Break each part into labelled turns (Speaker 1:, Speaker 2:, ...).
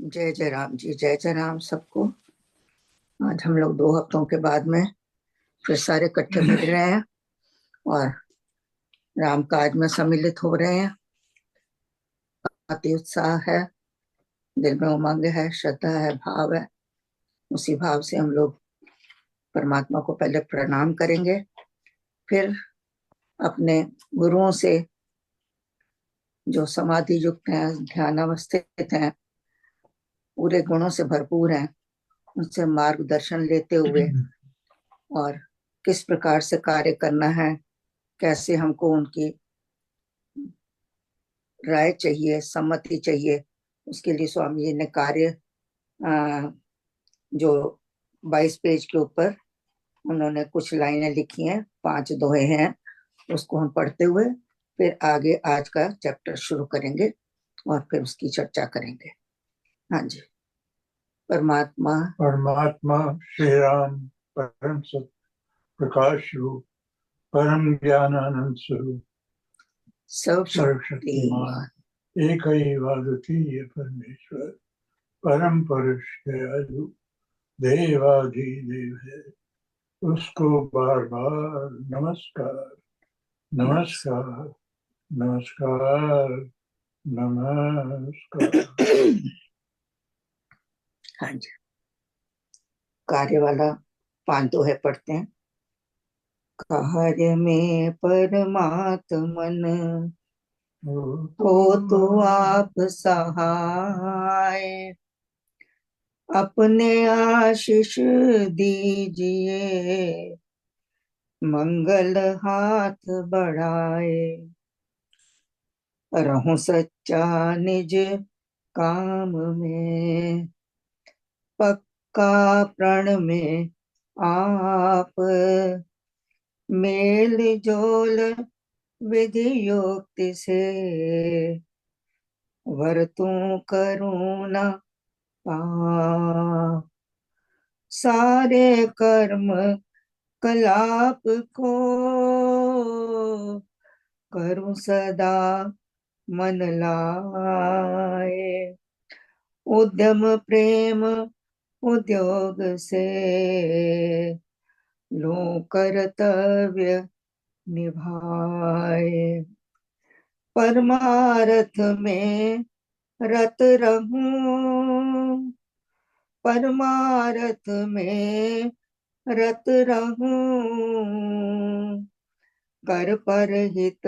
Speaker 1: जय जय राम जी, जय जय राम सबको। आज हम लोग 2 हफ्तों के बाद में फिर सारे इकट्ठे मिल रहे हैं और राम काज में सम्मिलित हो रहे हैं। अति उत्साह है, दिल में उमंग है, श्रद्धा है, भाव है। उसी भाव से हम लोग परमात्मा को पहले प्रणाम करेंगे, फिर अपने गुरुओं से जो समाधि युक्त हैं, ध्यान अवस्थित हैं, पूरे गुणों से भरपूर हैं, उनसे मार्गदर्शन लेते हुए और किस प्रकार से कार्य करना है, कैसे हमको उनकी राय चाहिए, सम्मति चाहिए, उसके लिए स्वामी जी ने कार्य जो 22 पेज के ऊपर उन्होंने कुछ लाइनें लिखी हैं, 5 दोहे हैं, उसको हम पढ़ते हुए फिर आगे आज का चैप्टर शुरू करेंगे और फिर उसकी चर्चा करेंगे। हाँ जी। परमात्मा
Speaker 2: परमात्मा श्री राम परम सत प्रकाश रूप परम ज्ञानानंद स्वरूप सर्वशक्तिमान एक ही अद्वितीय परमेश्वर परम पुरुष दयालु देवाधिदेव है, उसको बार बार नमस्कार नमस्कार नमस्कार नमस्कार।
Speaker 1: हाँ जी, कार्य वाला 5 दोहे पढ़ते हैं। कार्य में परमात्मन हो तो आप सहाय, अपने आशीष दीजिए, मंगल हाथ बढ़ाए। रहूं सच्चा निज काम में, पक्का प्रण में आप, मेल जोल विधि युक्ति से, वरतूं करुणा पाप। सारे कर्म कलाप को करूं सदा मन लाए, उद्यम प्रेम उद्योग से लो कर्तव्य निभाए। परमार्थ में रत रहूं, परमार्थ में रत रहूं, कर पर हित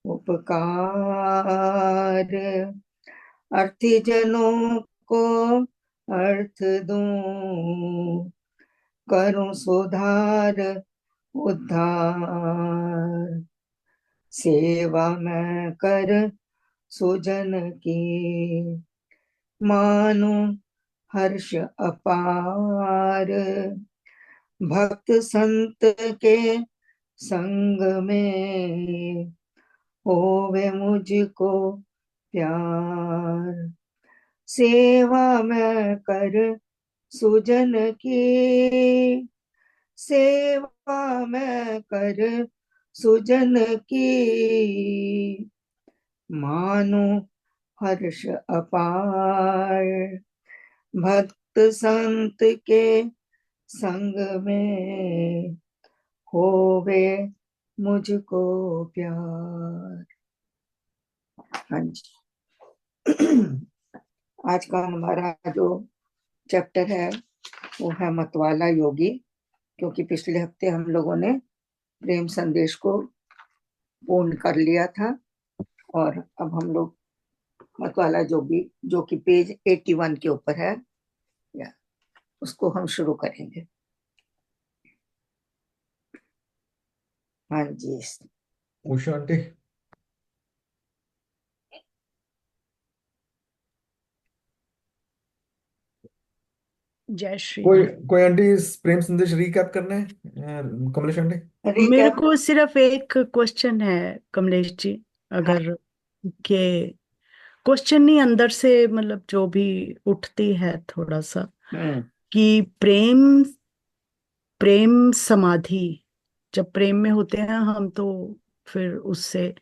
Speaker 1: उपकार। अर्थी जनों को अर्थ दूं, करूं सुधार उद्धार। सेवा मैं कर सुजन की, मानो हर्ष अपार। भक्त संत के संग में होवे मुझको प्यार। सेवा मैं कर सुजन की, सेवा मैं कर सुजन की, मानो हर्ष अपार। भक्त संत के संग में होवे मुझको प्यार। हाँ जी। आज का हमारा जो चैप्टर है वो है मतवाला योगी, क्योंकि पिछले हफ्ते हम लोगों ने प्रेम संदेश को पूर्ण कर लिया था और अब हम लोग मतवाला जोगी जो कि पेज 81 के ऊपर है, या उसको हम शुरू करेंगे। हाँ जी।
Speaker 3: उषा आंटी,
Speaker 4: जय श्री
Speaker 3: कोई
Speaker 4: राम।
Speaker 3: कोई आंटी इस प्रेम संदेश रिकैप करना है? कमलेश आंटी,
Speaker 4: मेरे को सिर्फ एक क्वेश्चन है कमलेश जी, अगर के क्वेश्चन नहीं, अंदर से मतलब जो भी उठती है थोड़ा सा, कि प्रेम प्रेम समाधि, जब प्रेम में होते हैं हम तो फिर उससे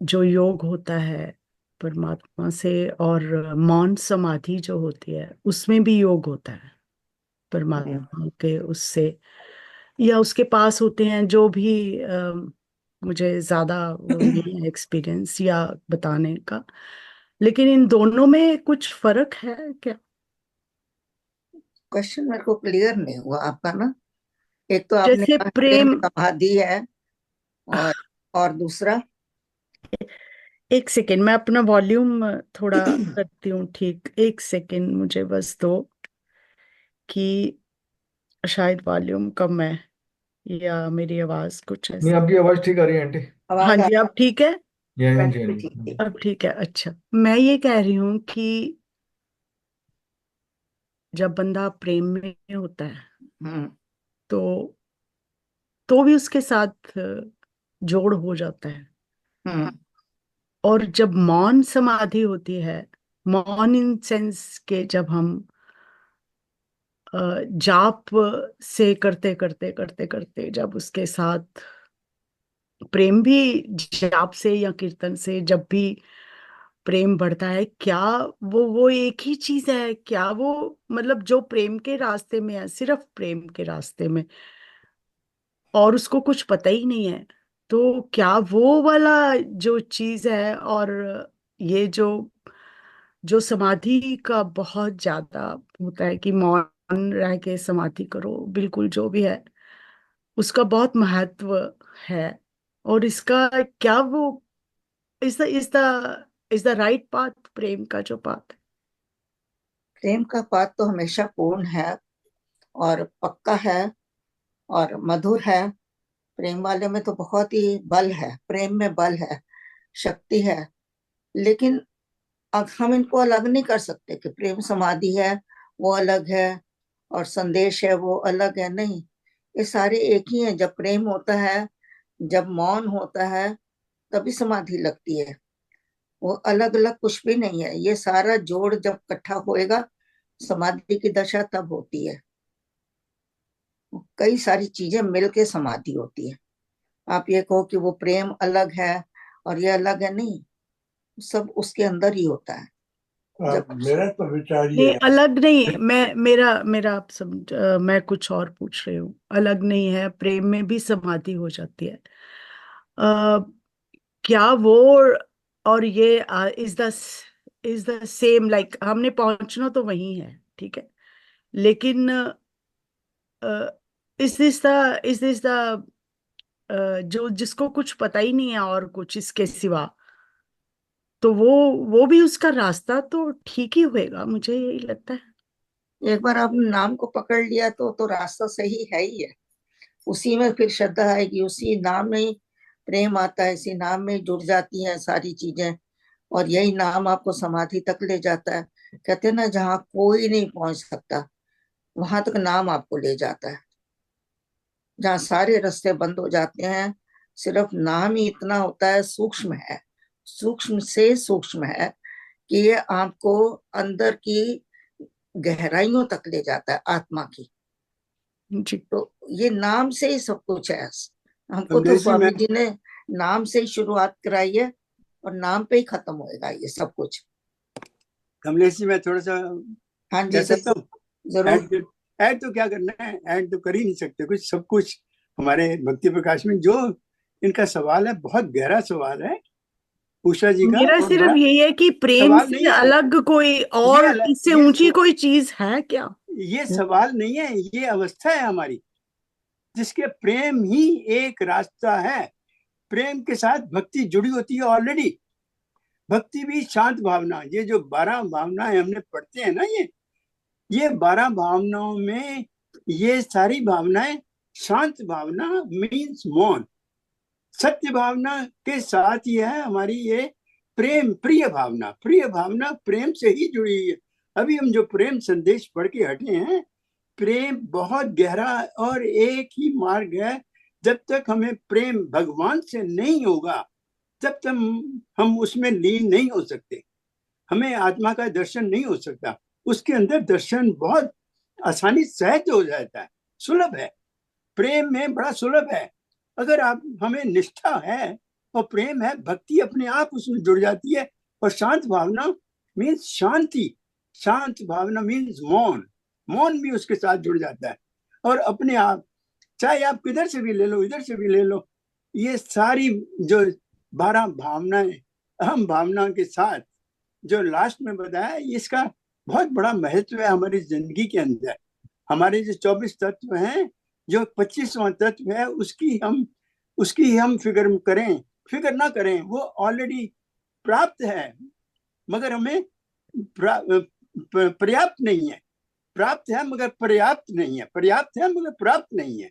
Speaker 4: जो योग होता है परमात्मा से। और मौन समाधि जो होती है उसमें भी योग होता है परमात्मा के उससे, या उसके पास होते हैं जो भी मुझे ज्यादा वो नहीं है एक्सपीरियंस या बताने का। लेकिन इन दोनों में कुछ फर्क है क्या?
Speaker 1: क्वेश्चन मेरे को क्लियर नहीं हुआ आपका ना। एक तो आपने
Speaker 4: जैसे
Speaker 1: कहा प्रेम
Speaker 4: प्रेम,
Speaker 1: समाधि है, और और दूसरा।
Speaker 4: एक सेकेंड मैं अपना वॉल्यूम थोड़ा करती हूँ ठीक, एक सेकेंड मुझे बस दो, कि शायद वॉल्यूम कम है या मेरी आवाज कुछ
Speaker 3: नहीं,
Speaker 4: ऐसे।
Speaker 3: आपकी आवाज ठीक आ रही है आंटी।
Speaker 4: हाँ
Speaker 1: आवाज
Speaker 4: जी, अब ठीक है।
Speaker 3: हाँ जी, हाँ
Speaker 1: आपकी ठीक
Speaker 3: जी।
Speaker 1: थी।
Speaker 4: अब ठीक है, अच्छा। मैं ये कह रही हूँ कि जब बंदा प्रेम में होता है
Speaker 1: हम्म
Speaker 4: तो भी उसके साथ जोड़ हो जाता है।
Speaker 1: हम्म
Speaker 4: और जब मौन समाधि होती है, मौन इन सेंस के जब हम जाप से करते करते करते करते जब उसके साथ प्रेम भी, जाप से या कीर्तन से जब भी प्रेम बढ़ता है, क्या वो एक ही चीज है क्या? वो मतलब जो प्रेम के रास्ते में है, सिर्फ प्रेम के रास्ते में, और उसको कुछ पता ही नहीं है, तो क्या वो वाला जो चीज है? और ये जो जो समाधि का बहुत ज्यादा होता है कि मौन रह के समाधि करो, बिल्कुल जो भी है उसका बहुत महत्व है। और इसका क्या वो इज द राइट पाथ, प्रेम का जो पाथ?
Speaker 1: प्रेम का पाठ तो हमेशा पूर्ण है और पक्का है और मधुर है। प्रेम वाले में तो बहुत ही बल है, प्रेम में बल है, शक्ति है। लेकिन अब हम इनको अलग नहीं कर सकते कि प्रेम समाधि है वो अलग है और संदेश है वो अलग है, नहीं। ये सारे एक ही हैं। जब प्रेम होता है, जब मौन होता है, तभी समाधि लगती है। वो अलग अलग कुछ भी नहीं है। ये सारा जोड़ जब इकट्ठा होएगा, समाधि की दशा तब होती है। कई सारी चीजें मिलके समाधि होती है। आप ये कहो कि वो प्रेम अलग है और ये अलग है, नहीं। सब उसके अंदर ही होता है। जब
Speaker 2: मेरा तो विचार ये
Speaker 4: नहीं,
Speaker 2: है।
Speaker 4: अलग नहीं है। मैं मेरा मेरा आप समझ मैं कुछ और पूछ रही हूँ। अलग नहीं है, प्रेम में भी समाधि हो जाती है। क्या वो और ये इज द सेम, लाइक हमने पहुंचना तो वही है, ठीक है, लेकिन इज दिस द जो जिसको कुछ पता ही नहीं है और कुछ इसके सिवा, तो वो भी उसका रास्ता तो ठीक ही होएगा, मुझे यही लगता है।
Speaker 1: एक बार आपने नाम को पकड़ लिया तो रास्ता सही है ही है। उसी में फिर श्रद्धा आएगी, उसी नाम में ही प्रेम आता है, इसी नाम में ही जुड़ जाती हैं सारी चीजें। और यही नाम आपको समाधि तक ले जाता है। कहते हैं ना, जहाँ कोई नहीं पहुंच सकता, वहां तक नाम आपको ले जाता है। जहाँ सारे रास्ते बंद हो जाते हैं, सिर्फ नाम ही इतना होता है, सूक्ष्म है, सूक्ष्म से सूक्ष्म है, कि ये आपको अंदर की गहराइयों तक ले जाता है, आत्मा की।
Speaker 4: जी।
Speaker 1: तो ये नाम से ही सब कुछ है। हमको तो
Speaker 2: कमलेश जी, मैं
Speaker 1: स्वामी जी ने नाम से ही शुरुआत कराई है, और नाम पे ही खत्म होएगा ये सब कुछ।
Speaker 2: कमलेश जी, मैं थोड़ा सा
Speaker 1: हाँ जी,
Speaker 2: कह सकता हूँ?
Speaker 1: जरूर।
Speaker 2: ऐड ऐड तो क्या करना है, ऐड तो कर ही नहीं सकते कुछ। सब कुछ हमारे भक्ति प्रकाश में जो इनका सवाल है, बहुत गहरा सवाल है उषा जी का,
Speaker 4: मेरा
Speaker 2: और
Speaker 4: सिर्फ
Speaker 2: बड़ा
Speaker 4: यही है कि प्रेम
Speaker 2: सवाल नहीं
Speaker 4: से
Speaker 2: है
Speaker 4: अलग कोई
Speaker 2: ये।
Speaker 4: और इससे ऊंची कोई चीज है क्या?
Speaker 2: ये सवाल नहीं है, ये अवस्था है हमारी, जिसके प्रेम ही एक रास्ता है। प्रेम के साथ भक्ति जुड़ी होती है ऑलरेडी। भक्ति भी शांत भावना, ये जो 12 भावनाएं हमने पढ़ते हैं ना, ये 12 भावनाओं में ये सारी भावनाएं, शांत भावना मीन्स मौन, सत्य भावना के साथ ही है हमारी ये प्रेम, प्रिय भावना। प्रिय भावना प्रेम से ही जुड़ी है। अभी हम जो प्रेम संदेश पढ़ के हटे हैं, प्रेम बहुत गहरा और एक ही मार्ग है। जब तक हमें प्रेम भगवान से नहीं होगा, तब तक हम उसमें लीन नहीं हो सकते। हमें आत्मा का दर्शन नहीं हो सकता। उसके अंदर दर्शन बहुत आसानी, सहज हो जाता है, सुलभ है। प्रेम में बड़ा सुलभ है। अगर आप हमें निष्ठा है और प्रेम है, भक्ति अपने आप उसमें जुड़ जाती है, और शांत भावना मीन्स शांति, शांत भावना मीन्स मौन, मौन भी उसके साथ जुड़ जाता है। और अपने आप, चाहे आप किधर से भी ले लो, इधर से भी ले लो, ये सारी जो 12 भावनाएं अहम भावना के साथ जो लास्ट में बताया, इसका बहुत बड़ा महत्व है हमारी जिंदगी के अंदर। हमारे जो 24 तत्व हैं, जो 25वां तत्व है, उसकी हम फिक्र ना करें, वो ऑलरेडी प्राप्त है, मगर हमें पर्याप्त नहीं है। प्राप्त है मगर पर्याप्त नहीं है, पर्याप्त है मगर प्राप्त नहीं है।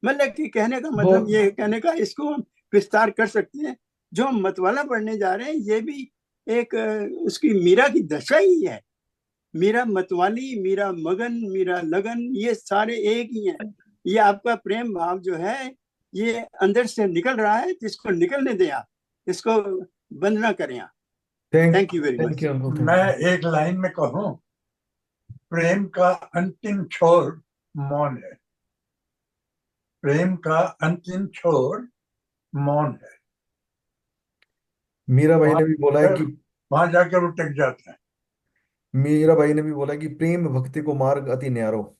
Speaker 2: मतलब कि कहने का मतलब ये कहने का, इसको हम विस्तार कर सकते हैं। जो हम मतवाला पढ़ने जा रहे हैं, ये भी एक उसकी मीरा की दशा ही है। मीरा मतवाली, मीरा मगन, मीरा लगन, ये सारे एक ही हैं। ये आपका प्रेम भाव जो है, ये अंदर से निकल रहा है, जिसको निकलने दें आप, इसको बंद ना करें आप। Thank you very much.
Speaker 5: मैं एक लाइन में कहूं, प्रेम का अंतिम छोर मौन है। प्रेम का अंतिम छोर मौन है।
Speaker 3: मीराबाई ने भी बोला है कि
Speaker 5: वहां जाकर वो टिक जाता है।
Speaker 3: मीराबाई ने भी बोला कि प्रेम भक्ति को मार्ग अति न्यारो।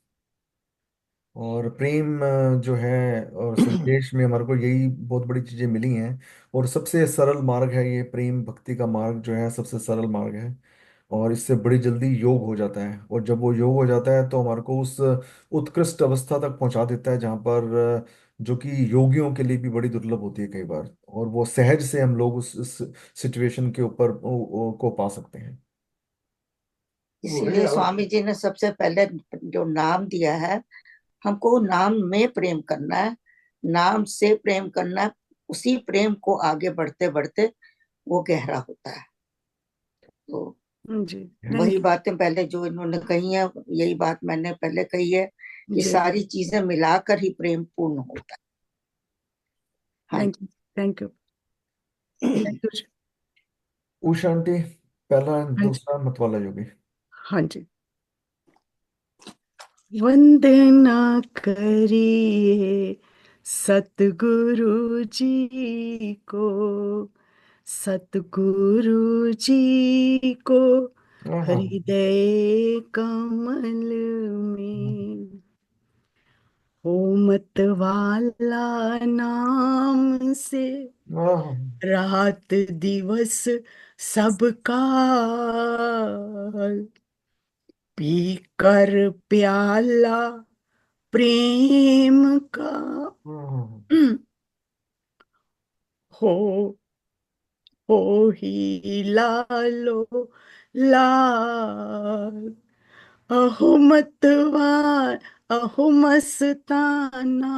Speaker 3: और प्रेम जो है, और संदेश में हमारे को यही बहुत बड़ी चीजें मिली हैं। और सबसे सरल मार्ग है ये प्रेम भक्ति का मार्ग, जो है सबसे सरल मार्ग है। और इससे बड़ी जल्दी योग हो जाता है, और जब वो योग हो जाता है तो हमारे को उस उत्कृष्ट अवस्था तक पहुंचा देता है, जहाँ पर जो कि योगियों के लिए भी बड़ी दुर्लभ होती है कई बार, और वो सहज से हम लोग उस सिचुएशन के ऊपर को पा सकते हैं।
Speaker 1: इसीलिए स्वामी जी ने सबसे पहले जो नाम दिया है, हमको नाम में प्रेम करना है, नाम से प्रेम करना है। उसी प्रेम को आगे बढ़ते बढ़ते वो गहरा होता है। तो
Speaker 4: जी,
Speaker 1: वही बातें पहले जो इन्होंने कही है, यही बात मैंने पहले कही है कि सारी चीजें मिलाकर ही प्रेम पूर्ण होता है।
Speaker 4: Thank you, thank you, thank you.
Speaker 3: Usha aunty, पहला दूसरा मतवाला योगी।
Speaker 4: हाँ जी। वंदना करिए सतगुरु जी को, सतगुरु जी को हृदय कमल में। हो मतवाला नाम से रात दिवस सबका, पी कर प्याला प्रेम का हो ही लालो लाल। अहो मतवाल, अहो मस्ताना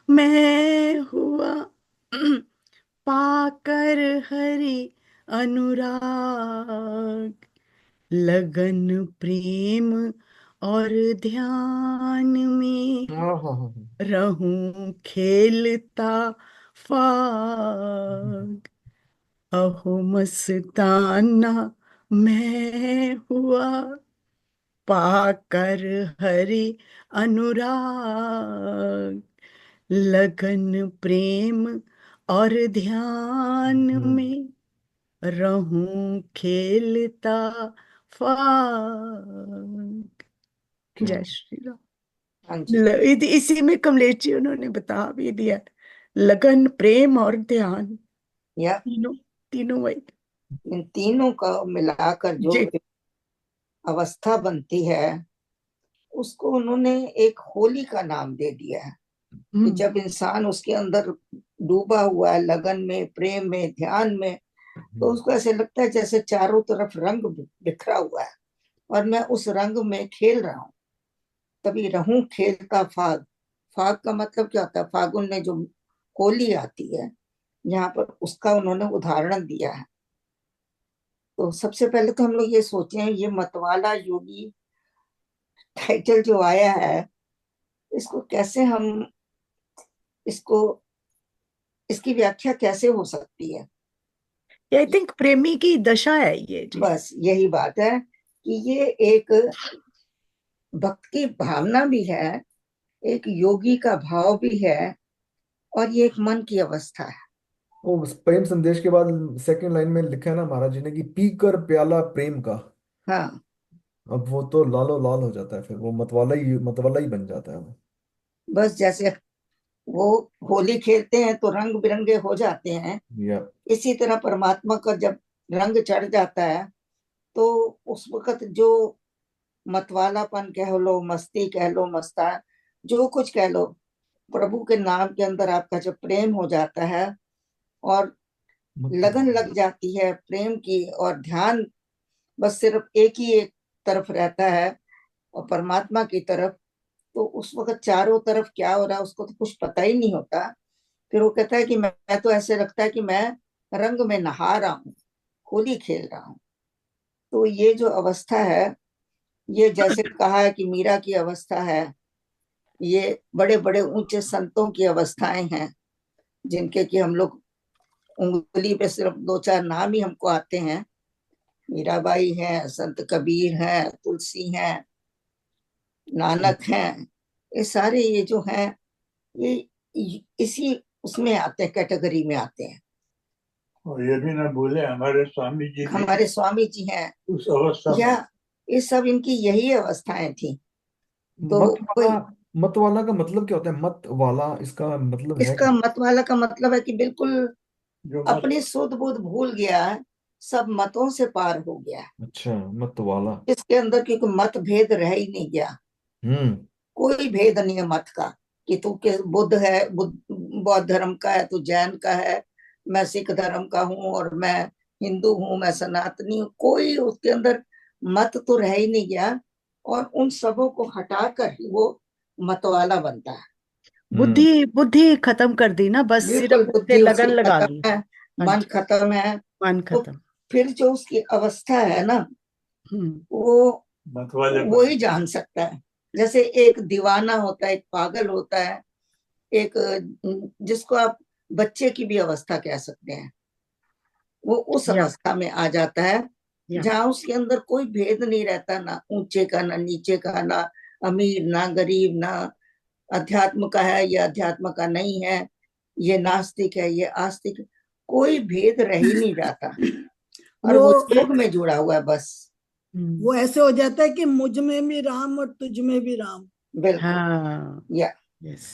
Speaker 4: मैं हुआ, पाकर हरि अनुराग। लगन प्रेम और ध्यान में रहूं खेलता फाग। अहो मस्ताना मैं हुआ, पाकर हरि अनुराग। लगन प्रेम और ध्यान में रहूं खेलता फाग। जय श्री राम। इसी में कमलेश जी उन्होंने बता भी दिया, लगन प्रेम और ध्यान, तीनों वही,
Speaker 1: इन तीनों का मिलाकर जो अवस्था बनती है, उसको उन्होंने एक होली का नाम दे दिया है। कि जब इंसान उसके अंदर डूबा हुआ है, लगन में, प्रेम में, ध्यान में, तो उसको ऐसे लगता है जैसे चारों तरफ रंग बिखरा हुआ है और मैं उस रंग में खेल रहा हूँ। तभी रहूं खेलता फाग। फाग का मतलब क्या होता है? फागुन में जो होली आती है, यहाँ पर उसका उन्होंने उदाहरण दिया है। तो सबसे पहले तो हम लोग ये सोचे हैं, ये मतवाला योगी टाइटल जो आया है, इसको कैसे हम, इसकी व्याख्या कैसे हो सकती है?
Speaker 4: आई थिंक प्रेमी की दशा है ये जी।
Speaker 1: बस यही बात है कि ये एक भक्त की भावना भी है, एक योगी का भाव भी है, और ये एक मन की अवस्था है।
Speaker 3: वो प्रेम संदेश के बाद सेकंड लाइन में लिखा है ना महाराज जी ने कि पी कर प्याला प्रेम का।
Speaker 1: हाँ,
Speaker 3: अब वो तो लालो लाल हो जाता है, फिर वो मतवाला ही बन जाता है वो।
Speaker 1: बस जैसे वो होली खेलते हैं तो रंग बिरंगे हो जाते हैं,
Speaker 3: या
Speaker 1: इसी तरह परमात्मा का जब रंग चढ़ जाता है तो उस वक्त जो मतवालापन कह लो, मस्ती कह लो, मस्ता, जो कुछ कह लो, प्रभु के नाम के अंदर आपका जब प्रेम हो जाता है और लगन
Speaker 3: मतवाला।
Speaker 1: लग जाती है प्रेम की, और ध्यान बस सिर्फ एक ही एक तरफ रहता है और परमात्मा की तरफ, तो उस वक्त चारों तरफ क्या हो रहा है उसको तो कुछ पता ही नहीं होता। फिर वो कहता है कि मैं तो ऐसे लगता है कि मैं रंग में नहा रहा हूँ, होली खेल रहा हूँ। तो ये जो अवस्था है, ये जैसे कहा है कि मीरा की अवस्था है, ये बड़े बड़े ऊंचे संतों की अवस्थाएं हैं, जिनके कि हम लोग उंगली पे सिर्फ दो चार नाम ही हमको आते हैं। मीराबाई है, संत कबीर है, तुलसी है, नानक है, ये सारे ये जो हैं, ये इसी उसमें आते हैं, कैटेगरी में आते हैं।
Speaker 5: और ये भी ना भूले हमारे स्वामी जी भी
Speaker 1: हमारे स्वामी जी हैं,
Speaker 5: उस अवस्था
Speaker 1: या
Speaker 5: में।
Speaker 1: ये सब इनकी यही अवस्थाएं थी। तो
Speaker 3: मत वाला,
Speaker 1: कोई,
Speaker 3: मत वाला का मतलब क्या होता है? मत वाला इसका मतलब है
Speaker 1: इसका
Speaker 3: क्या?
Speaker 1: मत वाला का मतलब है कि बिल्कुल
Speaker 5: जो मत
Speaker 1: अपनी सुध बुध भूल गया है, सब मतों से पार हो गया है,
Speaker 3: अच्छा, मत वाला।
Speaker 1: इसके अंदर क्योंकि मत भेद रह ही नहीं गया।
Speaker 3: हम्म।
Speaker 1: कोई भेद नहीं है मत का, कि तू के बुद्ध है, बौद्ध धर्म का है, तू जैन का है, मैं सिख धर्म का हूँ, और मैं हिंदू हूँ, मैं सनातनी हूँ, कोई उसके अंदर मत तो रह ही नहीं गया। और उन सबों को हटाकर ही वो मतवाला बनता है।
Speaker 3: हम्म।
Speaker 4: बुद्धि बुद्धि खत्म कर दी ना, बस
Speaker 1: बिल्कुल
Speaker 4: सिर्फ उससे
Speaker 1: बुद्धि
Speaker 4: लगन
Speaker 1: उसकी
Speaker 4: लगा दी।
Speaker 1: खत्म है,
Speaker 4: हाँ
Speaker 1: मन
Speaker 4: जी।
Speaker 1: खत्म है।
Speaker 4: मन
Speaker 1: तो
Speaker 4: खत्म।
Speaker 1: फिर जो उसकी अवस्था है ना,
Speaker 4: हम्म।
Speaker 1: वो
Speaker 5: मत वाले
Speaker 1: वो ही जान सकता है। जैसे एक दीवाना होता है, एक पागल होता है, एक जिसको आप बच्चे की भी अवस्था कह सकते हैं, वो उस
Speaker 4: या
Speaker 1: अवस्था में आ जाता है,
Speaker 4: या
Speaker 1: जहां उसके अंदर कोई भेद नहीं रहता, ना ऊंचे का, ना नीचे का, ना अमीर ना गरीब, ना अध्यात्म का है, ये अध्यात्म का नहीं है, ये नास्तिक है, ये आस्तिक है, कोई भेद रह ही नहीं जाता, और
Speaker 6: वो
Speaker 1: वो योग में जुड़ा हुआ है बस।
Speaker 6: वो ऐसे हो जाता है कि मुझ में भी राम और तुझ में भी राम।
Speaker 1: बिल्कुल।
Speaker 4: हाँ।
Speaker 1: या
Speaker 4: यस।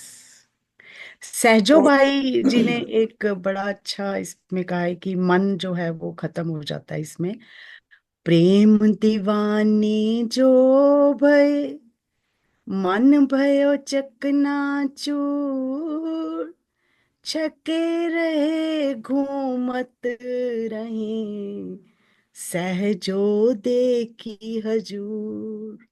Speaker 4: सहजो
Speaker 1: तो
Speaker 4: भाई जी ने एक बड़ा अच्छा इसमें कहा है कि मन जो है वो खत्म हो जाता है इसमें। प्रेम दीवानी जो भय, मन भयो चकनाचूर, छके रहे घूमत रहे, सहजो देखी हजूर।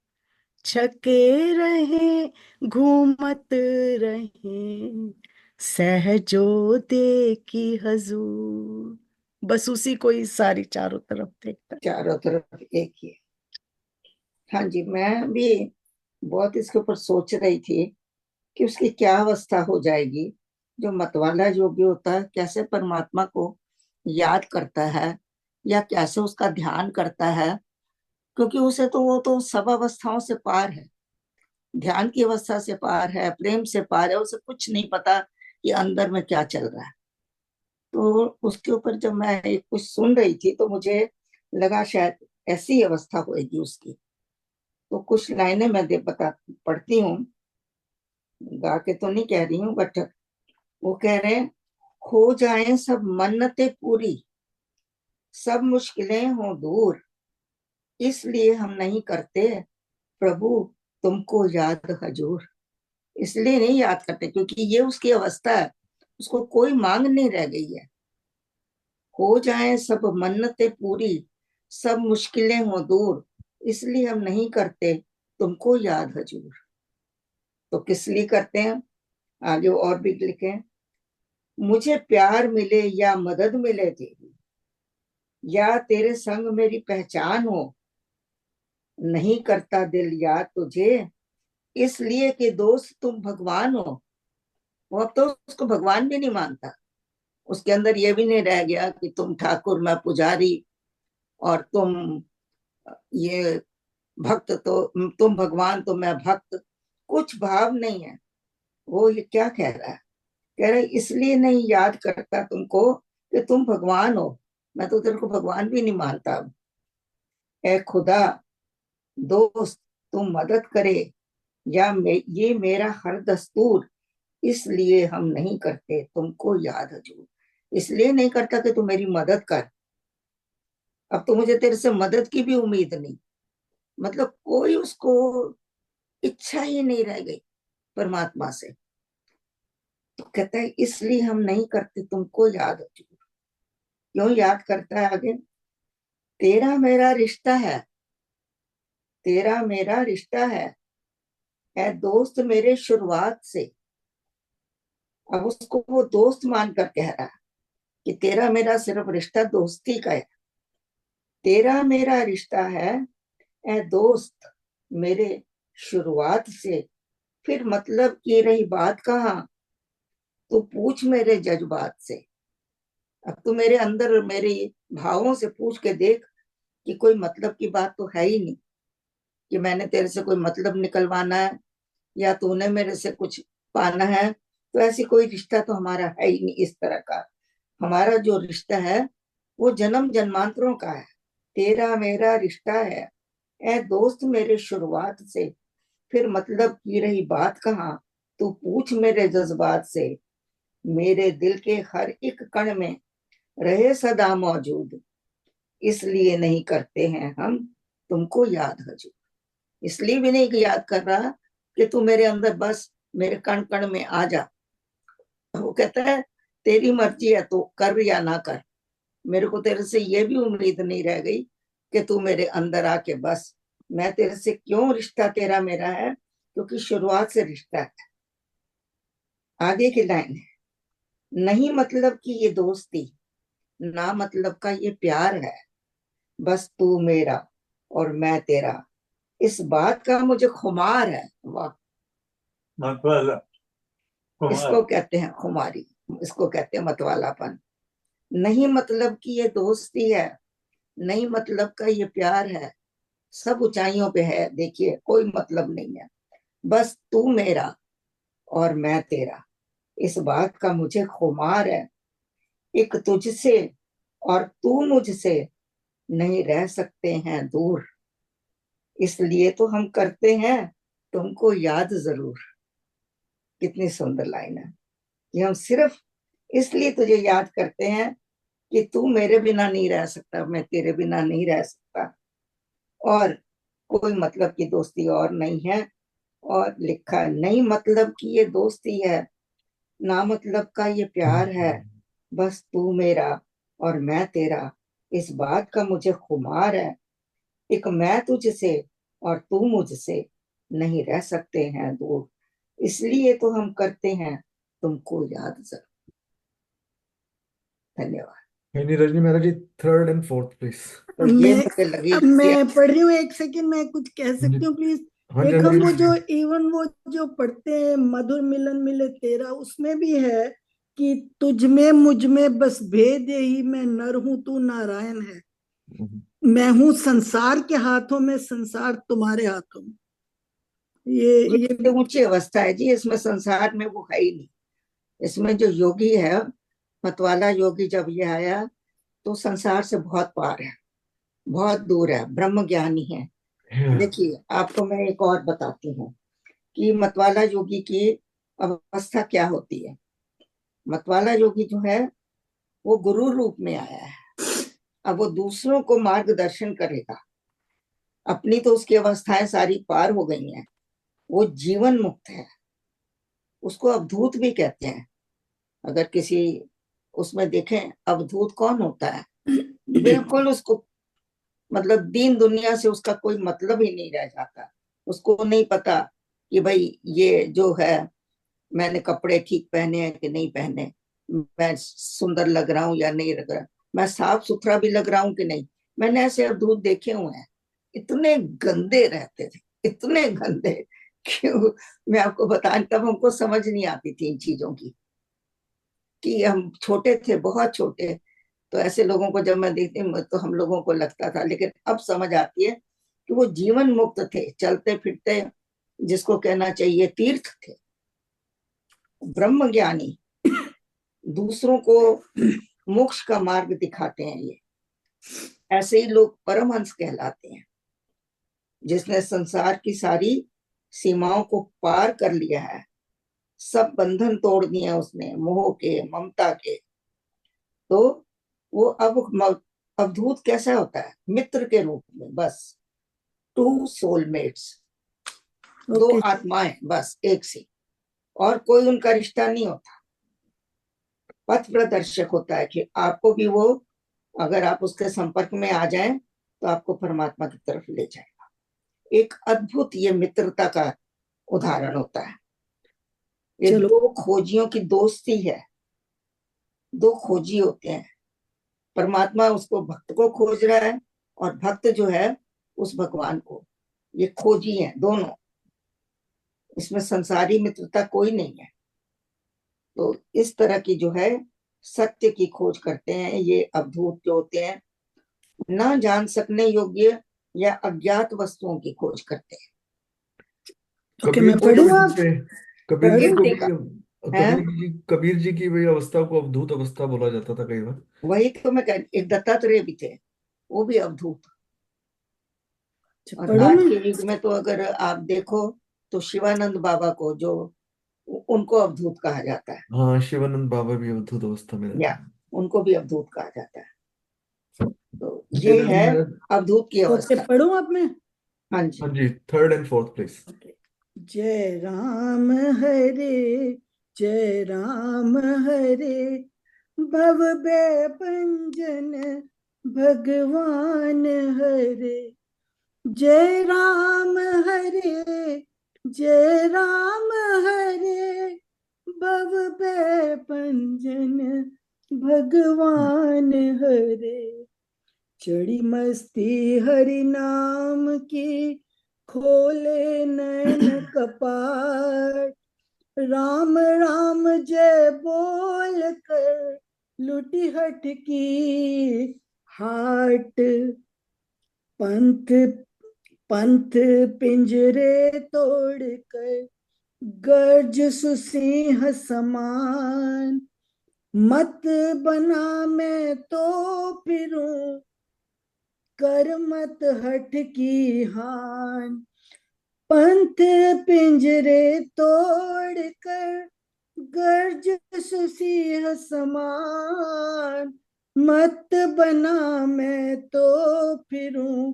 Speaker 4: छके रहे घूमत रहे, सहजो देखी हजूर। बस उसी को ही सारी चारों तरफ देखता है।
Speaker 1: चारों तरफ एक ही है। हाँ जी, मैं भी बहुत इसके ऊपर सोच रही थी कि उसकी क्या अवस्था हो जाएगी। जो मतवाला योगी होता है कैसे परमात्मा को याद करता है, या कैसे उसका ध्यान करता है, क्योंकि उसे तो वो तो सब अवस्थाओं से पार है, ध्यान की अवस्था से पार है, प्रेम से पार है, उसे कुछ नहीं पता कि अंदर में क्या चल रहा है। तो उसके ऊपर जब मैं एक कुछ सुन रही थी तो मुझे लगा शायद ऐसी अवस्था होगी उसकी। तो कुछ लाइनें मैं दे बता पढ़ती हूँ, गा के तो नहीं कह रही हूँ, बट वो कह रहे हैं, हो जाए सब मन्नतें पूरी, सब मुश्किलें हो दूर, इसलिए हम नहीं करते प्रभु तुमको याद हजूर। इसलिए नहीं याद करते क्योंकि ये उसकी अवस्था है, उसको कोई मांग नहीं रह गई है। हो जाए सब मन्नतें पूरी, सब मुश्किलें हो दूर, इसलिए हम नहीं करते तुमको याद हजूर। तो किस लिए करते हैं, आगे और भी लिखे हैं, मुझे प्यार मिले या मदद मिले तेरी, या तेरे संग मेरी पहचान हो, नहीं करता दिल याद तुझे, इसलिए कि दोस्त तुम भगवान हो। वो अब तो उसको भगवान भी नहीं मानता, उसके अंदर ये भी नहीं रह गया कि तुम ठाकुर मैं पुजारी, और तुम ये भक्त, तो तुम भगवान तो मैं भक्त, कुछ भाव नहीं है। वो ये क्या कह रहा है, कह रहे इसलिए नहीं याद करता तुमको कि तुम भगवान हो, मैं तो तेरे को भगवान भी नहीं मानता। ए खुदा दोस्त तुम मदद करे या ये मेरा हर दस्तूर, इसलिए हम नहीं करते तुमको याद हजूर। इसलिए नहीं करता कि तू मेरी मदद कर, अब तो मुझे तेरे से मदद की भी उम्मीद नहीं, मतलब कोई उसको इच्छा ही नहीं रह गई परमात्मा से। तो कहता है इसलिए हम नहीं करते तुमको याद हजूर। क्यों याद करता है आगे? तेरा मेरा रिश्ता है, तेरा मेरा रिश्ता है, ऐ दोस्त मेरे शुरुआत से। अब उसको वो दोस्त मानकर कह रहा है कि तेरा मेरा सिर्फ रिश्ता दोस्ती का है, तेरा मेरा रिश्ता है ऐ दोस्त मेरे शुरुआत से। फिर मतलब की रही बात कहाँ, तू पूछ मेरे जज्बात से। अब तू मेरे अंदर मेरे भावों से पूछ के देख कि कोई मतलब की बात तो है ही नहीं, कि मैंने तेरे से कोई मतलब निकलवाना है या तूने मेरे से कुछ पाना है। तो ऐसी कोई रिश्ता तो हमारा है ही नहीं इस तरह का। हमारा जो रिश्ता है वो जन्म जन्मांतरों का है। तेरा मेरा रिश्ता है ऐ दोस्त मेरे शुरुआत से। फिर मतलब की रही बात कहाँ, तू पूछ मेरे जज्बात से। मेरे दिल के हर एक कण में रहे सदा मौजूद, इसलिए नहीं करते हैं हम तुमको याद हजूर। इसलिए भी नहीं याद कर रहा कि तू मेरे अंदर बस मेरे कण कण में आ जा। वो कहता है तेरी मर्जी है तो कर या ना कर, मेरे को तेरे से ये भी उम्मीद नहीं रह गई कि तू मेरे अंदर आके बस। मैं तेरे से क्यों, रिश्ता तेरा मेरा है क्योंकि शुरुआत से रिश्ता है। आगे की लाइन है, नहीं मतलब कि ये दोस्ती, ना मतलब का ये प्यार है, बस तू मेरा और मैं तेरा, इस बात का मुझे खुमार है। वाह,
Speaker 5: मतवाला
Speaker 1: इसको कहते हैं खुमारी, इसको कहते हैं मतवालापन। नहीं मतलब कि ये दोस्ती है, नहीं मतलब का ये प्यार है, सब ऊंचाइयों पे है देखिए, कोई मतलब नहीं है, बस तू मेरा और मैं तेरा, इस बात का मुझे खुमार है। एक तुझसे और तू मुझसे नहीं रह सकते हैं दूर, इसलिए तो हम करते हैं तुमको याद जरूर। कितनी सुंदर लाइन है कि हम सिर्फ इसलिए तुझे याद करते हैं कि तू मेरे बिना नहीं रह सकता, मैं तेरे बिना नहीं रह सकता, और कोई मतलब की दोस्ती और नहीं है। और लिखा नहीं मतलब की ये दोस्ती है, ना मतलब का ये प्यार है, बस तू मेरा और मैं तेरा, इस बात का मुझे खुमार है। एक मैं तुझसे और तू मुझसे नहीं रह सकते हैं दूर, इसलिए तो हम करते हैं तुमको याद जरूर। धन्यवाद।
Speaker 3: यानी रजनी मेहरा जी, थर्ड एंड फोर्थ प्लीज।
Speaker 1: तो ये
Speaker 6: मैं
Speaker 1: मुझे लगी
Speaker 6: अब मैं पढ़ रही हूँ, एक सेकंड मैं कुछ कह सकती हूँ प्लीज।
Speaker 3: हाँ जी,
Speaker 6: एक
Speaker 3: हाँ
Speaker 6: हम वो
Speaker 3: जी।
Speaker 6: जो इवन वो जो पढ़ते हैं मधुर मिलन मिले तेरा, उसमें भी है कि तुझ में मुझ में बस भेद यही, मैं नर हूं तू नारायण है, मैं हूं संसार के हाथों में संसार तुम्हारे हाथों में। ये
Speaker 1: ये ऊंची अवस्था है जी, इसमें संसार में वो है ही नहीं। इसमें जो योगी है, मतवाला योगी, जब ये आया तो संसार से बहुत पार है, बहुत दूर है, ब्रह्म ज्ञानी है। देखिए आपको मैं एक और बताती हूँ कि मतवाला योगी की अवस्था क्या होती है। मतवाला योगी जो है वो गुरु रूप में आया है, अब वो दूसरों को मार्गदर्शन करेगा। अपनी तो उसकी अवस्थाएं सारी पार हो गई हैं, वो जीवन मुक्त है, उसको अवधूत भी कहते हैं। अगर किसी उसमें देखें अवधूत कौन होता है, बिल्कुल उसको मतलब दीन दुनिया से उसका कोई मतलब ही नहीं रह जाता। उसको नहीं पता कि भाई ये जो है मैंने कपड़े ठीक पहने हैं कि नहीं पहने, मैं सुंदर लग रहा हूं या नहीं लग रहा, मैं साफ सुथरा भी लग रहा हूं कि नहीं। मैंने ऐसे अवधूत देखे हुए हैं, इतने गंदे रहते थे, इतने गंदे कि मैं आपको बता, तब हमको समझ नहीं आती थी इन चीजों की, कि हम छोटे थे, बहुत छोटे। तो ऐसे लोगों को जब मैं देखती हूँ तो हम लोगों को लगता था, लेकिन अब समझ आती है कि वो जीवन मुक्त थे, चलते फिरते जिसको कहना चाहिए तीर्थ थे, ब्रह्म ज्ञानी। दूसरों को मोक्ष का मार्ग दिखाते हैं। ये ऐसे ही लोग परमहंस कहलाते हैं, जिसने संसार की सारी सीमाओं को पार कर लिया है, सब बंधन तोड़ दिए हैं उसने, मोह के, ममता के। तो वो अब अवधूत कैसा होता है? मित्र के रूप में, बस टू सोलमेट्स, दो
Speaker 6: ओके
Speaker 1: आत्माएं बस एक सी, और कोई उनका रिश्ता नहीं होता। पथ प्रदर्शक होता है कि आपको भी वो, अगर आप उसके संपर्क में आ जाएं तो आपको परमात्मा की तरफ ले जाएगा। एक अद्भुत ये मित्रता का उदाहरण होता है। ये
Speaker 6: चलो।
Speaker 1: दो खोजियों की दोस्ती है। दो खोजी होते हैं, परमात्मा उसको भक्त को खोज रहा है और भक्त जो है उस भगवान को। ये खोजी हैं दोनों, इसमें संसारी मित्रता कोई नहीं है। तो इस तरह की जो है सत्य की खोज करते हैं ये अवधूत जो होते हैं, ना जान सकने योग्य या अज्ञात वस्तुओं की खोज करते हैं।
Speaker 6: ओके,
Speaker 3: कबीर
Speaker 6: मैं
Speaker 3: जी
Speaker 6: पढ़ूं
Speaker 3: को
Speaker 6: आप?
Speaker 3: जैसे कबीर जी को
Speaker 1: कीर्ति का
Speaker 3: भी
Speaker 1: है,
Speaker 3: कबीर जी की वही अवस्था को अवधूत अवस्था बोला जाता था कई बार।
Speaker 1: वही तो मैं कह, एक दत्तात्रेय भी थे, वो भी अवधूत। और
Speaker 6: पढ़ूं
Speaker 1: आज
Speaker 6: मैं?
Speaker 1: के युग में तो अगर आप देखो तो शिवानंद बाबा को, जो उनको अवधूत कहा जाता है,
Speaker 3: हाँ, शिवानंद बाबा भी अवधूत अवस्था में रहते
Speaker 1: या
Speaker 3: हैं।
Speaker 1: उनको भी अवधूत कहा जाता है। तो ये
Speaker 3: जी
Speaker 1: है
Speaker 3: मैं,
Speaker 1: अवधूत की
Speaker 6: ओके,
Speaker 1: अवस्था।
Speaker 6: पढ़ूं आप? मैं
Speaker 1: हाँ
Speaker 3: हाँ
Speaker 1: जी।
Speaker 3: जी, थर्ड एंड फोर्थ प्लीज।
Speaker 6: जय राम हरे, जय राम हरे, भव भय भंजन भगवान हरे। जय राम हरे, जय राम हरे, भव भय भंजन भगवान हरे। चढ़ी मस्ती हरि नाम की, खोले नैन कपाट, राम राम जय बोल कर लुटी हट की हाट। पंथ पंथ पिंजरे तोड़ कर गर्ज सुसिंह समान, मत बना मैं तो फिरूं कर मत हट की हान। पंथ पिंजरे तोड़ कर गर्ज सुसिंह समान, मत बना मैं तो फिरूं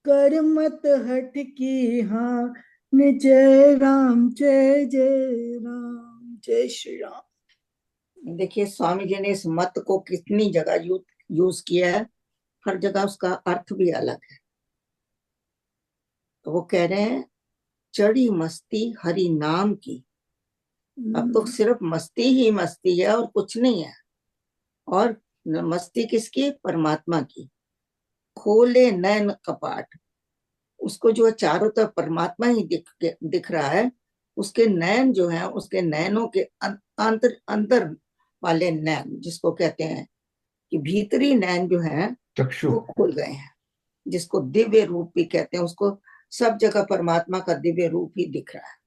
Speaker 6: कर मत हट की हान। जय राम, जय जय राम, जय श्री राम।
Speaker 1: देखिए स्वामी जी ने इस मत को कितनी जगह यूज किया है, हर जगह उसका अर्थ भी अलग है। तो वो कह रहे हैं चढ़ी मस्ती हरि नाम की। अब तो सिर्फ मस्ती ही मस्ती है और कुछ नहीं है। और मस्ती किसकी? परमात्मा की। खोले नैन कपाट, उसको जो चारों तरफ परमात्मा ही दिख रहा है, उसके नैन जो है, उसके नैनों के अंतर अंतर वाले नैन, जिसको कहते हैं कि भीतरी नैन जो है
Speaker 3: चक्षु।
Speaker 1: वो खुल गए हैं, जिसको दिव्य रूप भी कहते हैं। उसको सब जगह परमात्मा का दिव्य रूप ही दिख रहा है।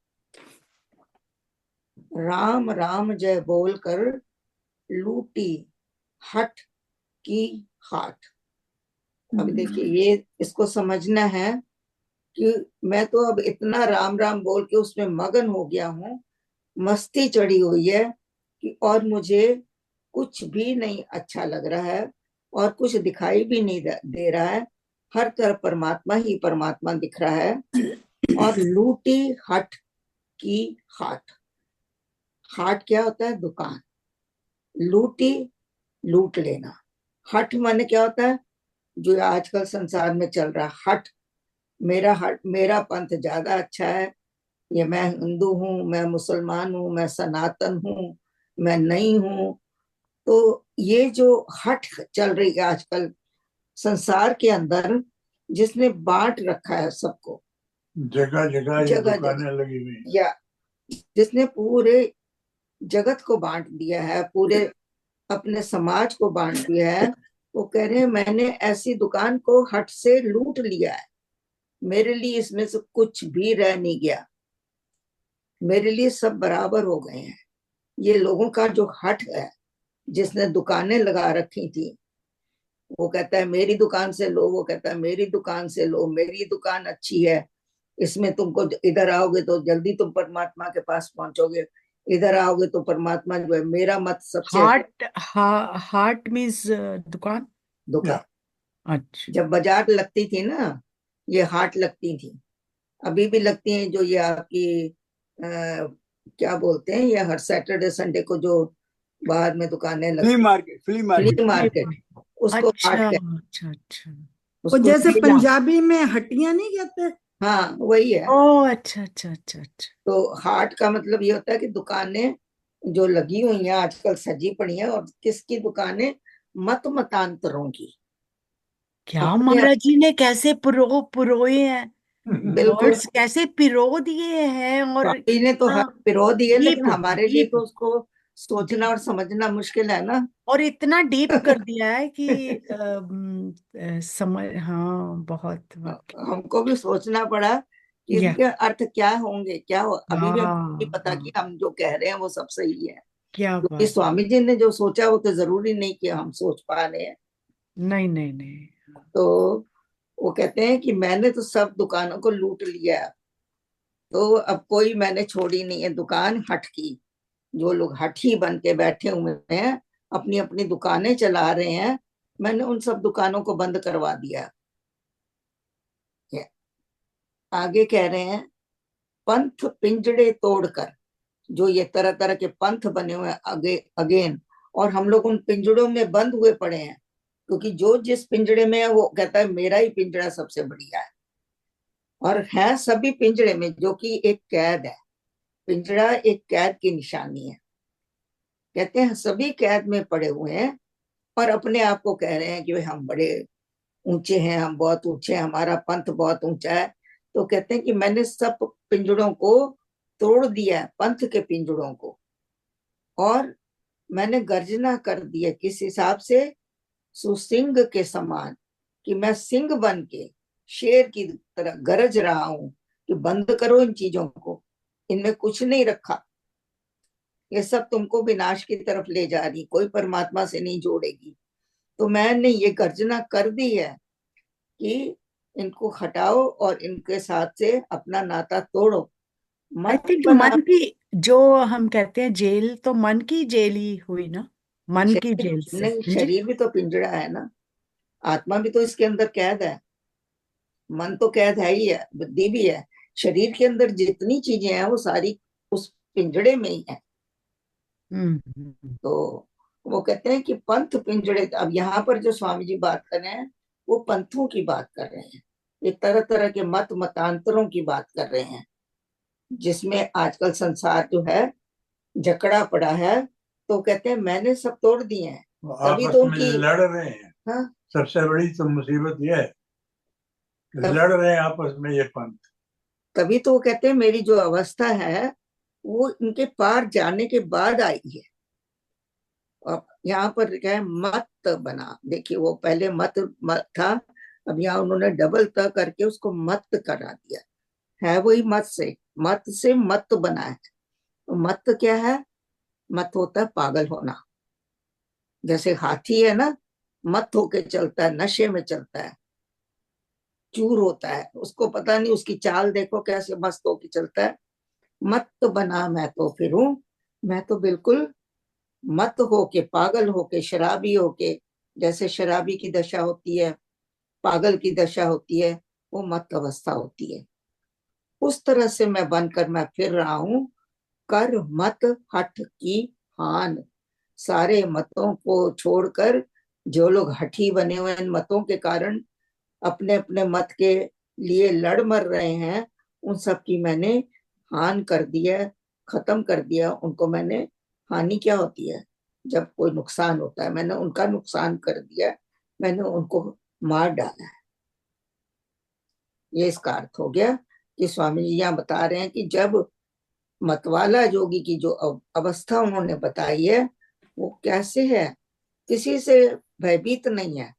Speaker 1: राम राम जय बोल कर लूटी हट की हाट। अब देखिए ये इसको समझना है कि मैं तो अब इतना राम राम बोल के उसमें मगन हो गया हूँ, मस्ती चढ़ी हुई है कि और मुझे कुछ भी नहीं अच्छा लग रहा है और कुछ दिखाई भी नहीं दे रहा है। हर तरफ परमात्मा ही परमात्मा दिख रहा है। और लूटी हट की हाट। हाट क्या होता है? दुकान। लूटी, लूट लेना। हट माने क्या होता है? जो आजकल संसार में चल रहा हट, मेरा पंथ ज्यादा अच्छा है, ये मैं हिंदू हूँ, मैं मुसलमान हूँ, मैं सनातन हूँ, मैं नहीं हूँ। तो ये जो हट चल रही है आजकल संसार के अंदर, जिसने बांट रखा है सबको,
Speaker 5: जगह जगह ये
Speaker 1: जगह
Speaker 5: दुकानें
Speaker 1: जगह,
Speaker 5: लगी हुई हैं।
Speaker 1: या जिसने पूरे जगत को बांट दिया है, पूरे अपने समाज को बांट दिया है, वो कह रहे हैं मैंने ऐसी दुकान को हट से लूट लिया है। मेरे लिए इसमें से कुछ भी रह नहीं गया, मेरे लिए सब बराबर हो गए हैं। ये लोगों का जो हट है, जिसने दुकानें लगा रखी थी, वो कहता है मेरी दुकान से लो, वो कहता है मेरी दुकान से लो, मेरी दुकान अच्छी है, इसमें तुमको इधर आओगे तो जल्दी तुम परमात्मा के पास पहुंचोगे, इधर आओगे तो परमात्मा जो है, मेरा मत सबसे
Speaker 4: हार्ट मीन्स दुकान।
Speaker 1: दुकान।
Speaker 4: अच्छा।
Speaker 1: जब बाजार लगती थी ना, ये हाट लगती थी, अभी भी लगती हैं, जो ये आपकी क्या बोलते हैं, ये हर सैटरडे संडे को जो बाहर में दुकानें
Speaker 2: फ्ली
Speaker 1: लगती,
Speaker 2: market, flea
Speaker 1: flea
Speaker 2: market.
Speaker 1: Market, उसको हाट
Speaker 4: अच्छा
Speaker 1: कहते
Speaker 4: अच्छा अच्छा।
Speaker 1: हैं,
Speaker 6: वो
Speaker 1: उसको
Speaker 6: जैसे
Speaker 4: मेला।
Speaker 6: पंजाबी में हट्टियां नहीं कहते?
Speaker 1: हाँ वही है।
Speaker 4: ओ अच्छा अच्छा अच्छा अच्छा।
Speaker 1: तो हाट का मतलब ये होता है कि दुकानें जो लगी हुई हैं आजकल सजी पड़ी हैं, और किसकी दुकानें, मत मतांतरों की।
Speaker 4: क्या
Speaker 1: अपने
Speaker 4: महाराज जी ने कैसे पुरोए हैं,
Speaker 1: बिल्कुल,
Speaker 4: वर्ड्स कैसे पिरो दिए हैं, और
Speaker 1: स्वामी ने तो हर
Speaker 4: इतना
Speaker 1: विरोध दिए, लेकिन
Speaker 4: डीप
Speaker 1: हमारे लिए
Speaker 4: डीप
Speaker 1: तो उसको सोचना और समझना मुश्किल है ना।
Speaker 4: और इतना डीप कर दिया है कि समझ, हाँ बहुत वाकई।
Speaker 1: हमको भी सोचना पड़ा कि
Speaker 4: या
Speaker 1: इनके अर्थ क्या होंगे, क्या हो, अभी भी हमको नहीं
Speaker 4: हाँ
Speaker 1: पता कि
Speaker 4: हाँ,
Speaker 1: हम जो कह रहे हैं वो सब सही है,
Speaker 4: क्या
Speaker 1: क्योंकि
Speaker 4: बात।
Speaker 1: स्वामी जी ने जो सोचा वो तो जरूरी नहीं कि हम सोच पा रहे हैं।
Speaker 4: नहीं नहीं नहीं।
Speaker 1: तो वो कहते हैं कि मैंने तो सब दुकानों को लूट लिया, तो अब कोई मैंने छोड़ी नहीं है दुकान हट की। जो लोग हट ही बन के बैठे हुए हैं, अपनी अपनी दुकानें चला रहे हैं, मैंने उन सब दुकानों को बंद करवा दिया। ये आगे कह रहे हैं, पंथ पिंजड़े तोड़कर, जो ये तरह तरह के पंथ बने हुए हैं अगेन, और हम लोग उन पिंजड़ों में बंद हुए पड़े हैं, क्योंकि जो जिस पिंजड़े में है वो कहता है मेरा ही पिंजड़ा सबसे बढ़िया है, और है सभी पिंजड़े में, जो कि एक कैद है। पिंजड़ा एक कैद की निशानी है। कहते हैं सभी कैद में पड़े हुए हैं, और अपने आप को कह रहे हैं कि भाई हम बड़े ऊंचे हैं, हम बहुत ऊंचे हैं, हमारा पंथ बहुत ऊंचा है। तो कहते हैं कि मैंने सब पिंजड़ों को तोड़ दिया है, पंथ के पिंजड़ों को, और मैंने गर्जना कर दी है, किस हिसाब से, सुसिंह के समान, कि मैं सिंह बन के शेर की तरह गरज रहा हूं कि बंद करो इन चीजों को, इनमें कुछ नहीं रखा, ये सब तुमको विनाश की तरफ ले जा रही, कोई परमात्मा से नहीं जोड़ेगी। तो मैंने ये गर्जना कर दी है कि इनको हटाओ और इनके साथ से अपना नाता तोड़ो,
Speaker 4: आई
Speaker 1: मत
Speaker 4: थिंक
Speaker 1: बना।
Speaker 4: मन की, जो हम कहते हैं जेल, तो मन की जेल ही हुई ना, मन की
Speaker 1: शरीर
Speaker 4: जेल से।
Speaker 1: नहीं,
Speaker 4: हाँ जी।
Speaker 1: शरीर भी तो पिंजड़ा है ना, आत्मा भी तो इसके अंदर कैद है, मन तो कैद है ही है, बुद्धि भी है, शरीर के अंदर जितनी चीजें हैं वो सारी उस पिंजड़े में ही है।
Speaker 4: हम्म।
Speaker 1: तो वो कहते हैं कि पंथ पिंजड़े, अब यहाँ पर जो स्वामी जी बात कर रहे हैं वो पंथों की बात कर रहे हैं, ये तरह तरह के मत मतांतरों की बात कर रहे हैं, जिसमें आजकल संसार जो है जकड़ा पड़ा है। तो कहते हैं मैंने सब तोड़ दिए हैं, तभी
Speaker 5: आपस
Speaker 1: तो
Speaker 5: में
Speaker 1: उनकी,
Speaker 5: लड़ रहे हैं।
Speaker 1: हाँ,
Speaker 5: सबसे बड़ी तो मुसीबत यह है कि
Speaker 1: तब,
Speaker 5: लड़ रहे हैं आपस में ये पंथ।
Speaker 1: तभी तो वो कहते हैं मेरी जो अवस्था है वो इनके पार जाने के बाद आई है। अब यहाँ पर लिखा है मत बना, देखिए वो पहले मत था, अब यहाँ उन्होंने डबल त करके उसको मत करा दिया है, वही मत से मत बना है। तो मत क्या है, मत होता है पागल होना, जैसे हाथी है ना, मत होके चलता है, नशे में चलता है, चूर होता है, उसको पता नहीं, उसकी चाल देखो कैसे मस्त होके चलता है। मत बना मैं तो फिर हूं, मैं तो बिल्कुल मत होके, पागल होके, शराबी होके, जैसे शराबी की दशा होती है, पागल की दशा होती है, वो मत अवस्था होती है, उस तरह से मैं बनकर मैं फिर रहा हूं। कर मत हठ की हान, सारे मतों को छोड़कर, जो लोग हठी बने हुए इन मतों के कारण अपने अपने मत के लिए लड़ मर रहे हैं, उन सब की मैंने हान कर दिया, खत्म कर दिया उनको मैंने। हानि क्या होती है, जब कोई नुकसान होता है, मैंने उनका नुकसान कर दिया, मैंने उनको मार डाला है। ये इसका अर्थ हो गया कि स्वामी जी यहाँ बता रहे हैं कि जब मतवाला जोगी की जो अवस्था उन्होंने बताई है वो कैसे है, किसी से भयभीत नहीं है,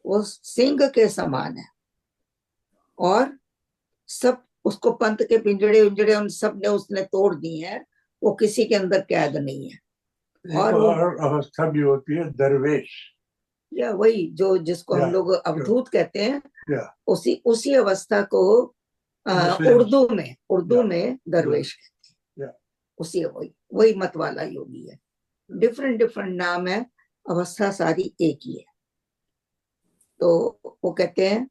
Speaker 1: वो सिंह के समान है, और सब उसको पंथ के पिंजड़े उंजड़े उन सब ने उसने तोड़ दिए हैं, वो किसी के अंदर कैद नहीं है।
Speaker 5: एक
Speaker 1: और वो
Speaker 5: और अवस्था भी होती है दरवेश,
Speaker 1: या वही जो जिसको हम
Speaker 5: या
Speaker 1: लोग अवधूत कहते हैं,
Speaker 5: या
Speaker 1: उसी अवस्था को
Speaker 5: मुस्लिम्स,
Speaker 1: उर्दू
Speaker 5: या
Speaker 1: में दरवेश कहते हैं।
Speaker 5: या
Speaker 1: उसी वही मत वाला योगी है। डिफरेंट डिफरेंट नाम है, अवस्था सारी एक ही है। तो वो कहते हैं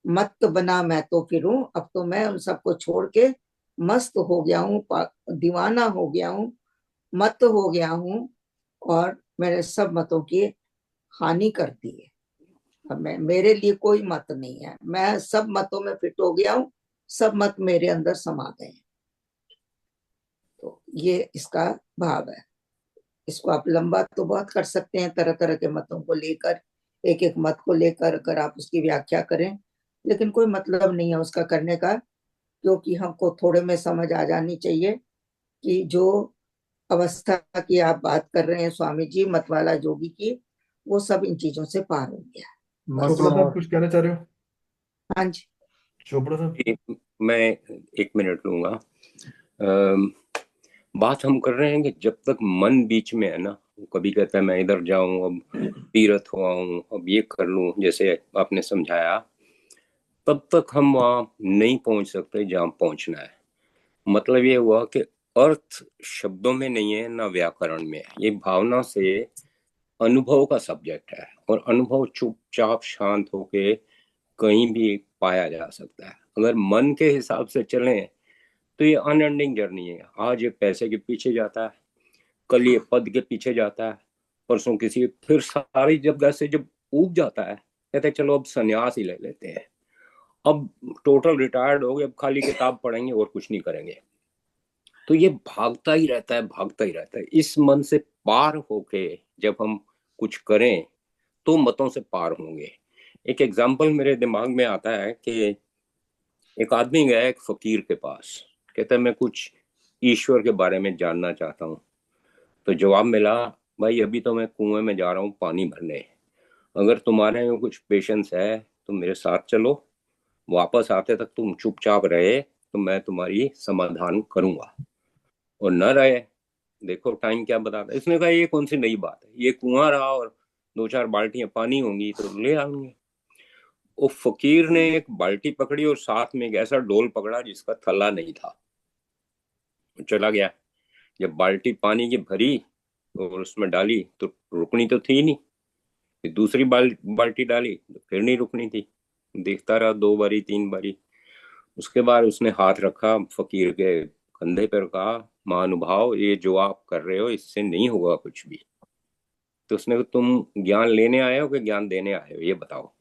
Speaker 1: मत बना मैं तो फिरूं, अब तो मैं उन सबको छोड़ के मस्त हो गया हूँ, दीवाना हो गया हूँ, मत हो गया हूँ, और मैंने सब मतों की हानि कर दी है। अब मेरे लिए कोई मत नहीं है, मैं सब मतों में फिट हो गया हूँ, सब मत मेरे अंदर समा गए हैं। तो ये इसका भाव है। इसको आप लंबा तो बहुत कर सकते हैं, तरह तरह के मतों को लेकर, एक एक मत को लेकर अगर आप उसकी व्याख्या करें, लेकिन कोई मतलब नहीं है उसका करने का, क्योंकि हमको थोड़े में समझ आ जानी चाहिए कि जो अवस्था की आप बात कर रहे हैं स्वामी जी, मतवाला जोगी की, वो सब इन चीजों से पार हो गया।
Speaker 3: चोपड़ा साहब
Speaker 5: और
Speaker 3: कुछ कहना चाह रहे हो?
Speaker 1: हाँ जी।
Speaker 3: चोपड़ा साहब।
Speaker 7: मैं 1 मिनट लूंगा। बात हम कर रहे हैं कि जब तक मन बीच में है ना, कभी कहता है मैं इधर जाऊं, अब तीर्थ हुआ हूं, अब ये कर लूं, जैसे आपने समझाया, तब तक हम वहां नहीं पहुंच सकते जहां पहुंचना है। मतलब ये हुआ कि अर्थ शब्दों में नहीं है ना व्याकरण में है, ये भावना से अनुभव का सब्जेक्ट है, और अनुभव चुपचाप शांत होके कहीं भी पाया जा सकता है। अगर मन के हिसाब से चलें तो ये अनएंडिंग जर्नी है। आज ये पैसे के पीछे जाता है, कल ये पद के पीछे जाता है, परसों किसी, फिर सारी जगह से जब उग जाता है कहते चलो अब संन्यास ही ले लेते हैं, अब टोटल रिटायर्ड हो गए, अब खाली किताब पढ़ेंगे और कुछ नहीं करेंगे। तो ये भागता ही रहता है, भागता ही रहता है। इस मन से पार होके जब हम कुछ करें तो मतों से पार होंगे। एक एग्जाम्पल मेरे दिमाग में आता है कि एक आदमी गया एक फकीर के पास, कहता है मैं कुछ ईश्वर के बारे में जानना चाहता हूँ। तो जवाब मिला, भाई अभी तो मैं कुएं में जा रहा हूँ पानी भरने, अगर तुम्हारे में कुछ पेशेंस है तो मेरे साथ चलो, वापस आते तक तुम चुपचाप रहे तो मैं तुम्हारी समाधान करूंगा, और न रहे देखो टाइम क्या बताता है। इसने कहा ये कौन सी नई बात है, ये कुआं रहा और 2-4 बाल्टियां पानी होंगी तो ले आऊंगे। वो फकीर ने एक बाल्टी पकड़ी और साथ में एक ऐसा डोल पकड़ा जिसका थल्ला नहीं था, चला गया। जब बाल्टी पानी की भरी और उसमें डाली तो रुकनी तो थी नहीं, फिर दूसरी बाल्टी डाली तो फिर नहीं रुकनी थी। देखता रहा 2 बारी 3 बारी, उसके बाद उसने हाथ रखा फकीर के कंधे पर, कहा महानुभाव ये जो आप कर रहे हो इससे नहीं होगा कुछ भी। तो उसने कहा तुम ज्ञान लेने आए हो कि ज्ञान देने आए हो, ये बताओ।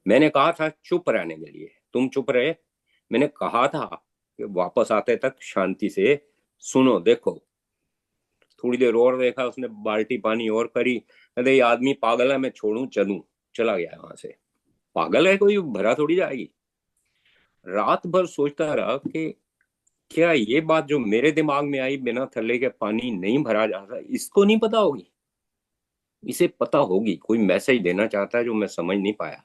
Speaker 7: मैंने कहा था चुप रहने के लिए, तुम चुप रहे। मैंने कहा था कि वापस आते तक शांति से सुनो, देखो। थोड़ी देर और देखा, उसने बाल्टी पानी और करी, कहते ये आदमी पागल है, मैं छोड़ू चलूं, चला गया वहां से। पागल है कोई, भरा थोड़ी जाएगी। रात भर सोचता रहा कि क्या ये बात जो मेरे दिमाग में आई, बिना थल्ले के पानी नहीं भरा जाता, इसको नहीं पता होगी, इसे पता होगी, कोई मैसेज देना चाहता है जो मैं समझ नहीं पाया।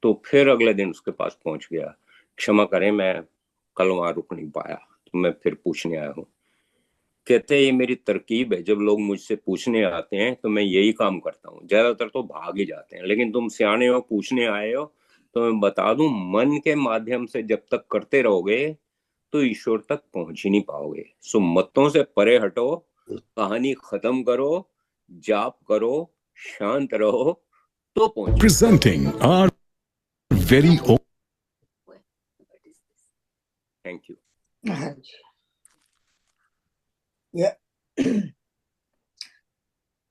Speaker 7: तो फिर अगले दिन उसके पास पहुंच गया, क्षमा करें मैं कल वहां रुक नहीं पाया, तो मैं फिर पूछने आया हूँ। कहते हैं ये मेरी तरकीब है, जब लोग मुझसे पूछने आते हैं तो मैं यही काम करता हूँ, ज्यादातर तो भाग ही जाते हैं, लेकिन तुम सियाने हो, पूछने आए हो, तो मैं बता दूं मन के माध्यम से जब तक करते रहोगे तो ईश्वर तक पहुंच ही नहीं पाओगे। सो मतों से परे हटो, कहानी खत्म करो, जाप करो, शांत रहो, तो पहुंचो।
Speaker 8: Presenting our very own.
Speaker 7: Thank you.
Speaker 1: हाँ जी। या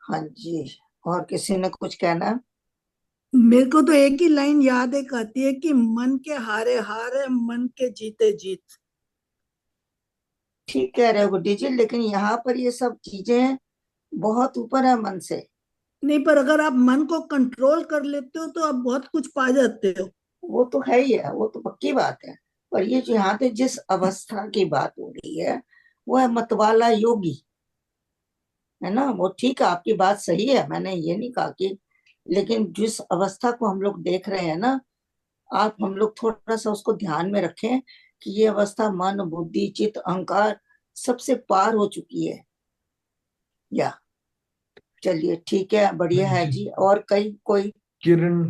Speaker 1: हाँ जी, और किसी ने कुछ कहना?
Speaker 6: मेरे को तो एक ही लाइन याद एक आती है कि मन के हारे हार है, मन के जीते जीत।
Speaker 1: ठीक कह रहे हो गुड्डी जी, लेकिन यहाँ पर ये सब चीजें बहुत ऊपर है मन से।
Speaker 6: नहीं, पर अगर आप मन को कंट्रोल कर लेते हो तो आप बहुत कुछ पा जाते हो।
Speaker 1: वो तो है ही है, वो तो पक्की बात है। पर ये जो यहाँ पे जिस अवस्था की बात हो रही है वो है मतवाला योगी, है ना। वो ठीक है, आपकी बात सही है, मैंने ये नहीं कहा कि, लेकिन जिस अवस्था को हम लोग देख रहे हैं ना, आप हम लोग थोड़ा सा उसको ध्यान में रखें कि ये अवस्था मन बुद्धि चित्त अहंकार सबसे पार हो चुकी है। या चलिए ठीक है, बढ़िया है जी। और कई कोई
Speaker 3: किरण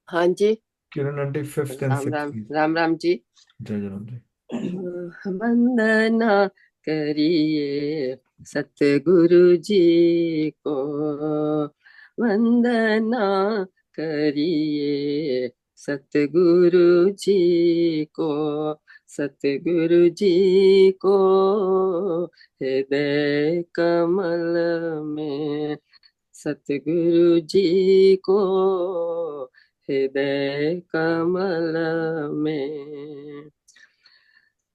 Speaker 9: हाँ जी,
Speaker 3: Kiran aunty 5th and
Speaker 9: Ram
Speaker 3: 6th
Speaker 9: Ram
Speaker 3: की।
Speaker 9: राम राम जी।
Speaker 3: जय जयराम जी।
Speaker 9: वंदना करिए सतगुरु जी को, वंदना करिए सतगुरु जी को, सतगुरु जी को हृदय कमल में, सतगुरु जी को हृदय कमल में।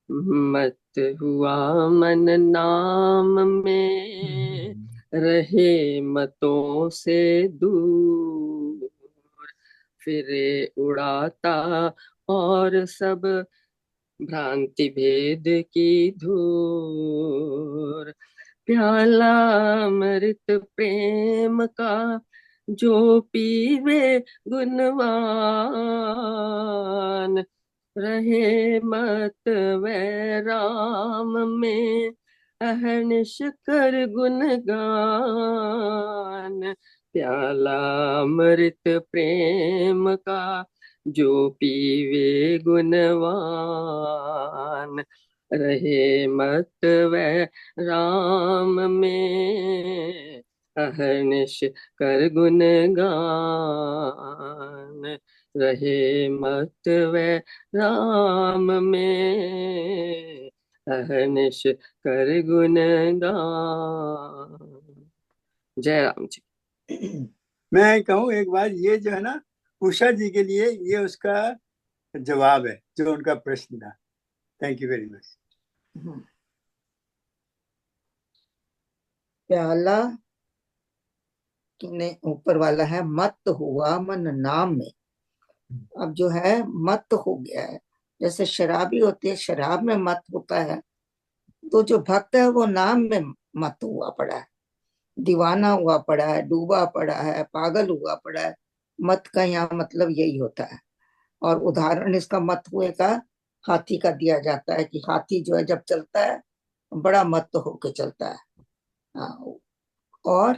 Speaker 9: मत हुआ मन नाम में, रहे मतों से दूर, फिरे उड़ाता और सब भ्रांति भेद की धूर। प्याला अमृत प्रेम का जो पीवे गुणवान, रहे मत वैराम में अहर्निश कर गुणगान। प्याला अमृत प्रेम का जो पीवे गुणवान, रहे मत वैराम में अहर्निश कर गुणगान। रहे मत वैराम में अहर्निश कर गुणगान। जय राम जी।
Speaker 2: मैं कहूँ एक बात, ये जो है ना उषा जी के लिए, ये उसका जवाब है जो उनका प्रश्न था। Thank you very much.
Speaker 1: प्याला ने ऊपर वाला है मत हुआ मन नाम में। अब जो है मत हो गया है, जैसे शराबी होती है, शराब में मत होता है, तो जो भक्त है वो नाम में मत हुआ पड़ा है, दीवाना हुआ पड़ा है, डूबा पड़ा है, पागल हुआ पड़ा है। मत का यहाँ मतलब यही होता है। और उदाहरण इसका मत हुए का हाथी का दिया जाता है कि हाथी जो है जब चलता है बड़ा मत होके चलता है। हाँ, और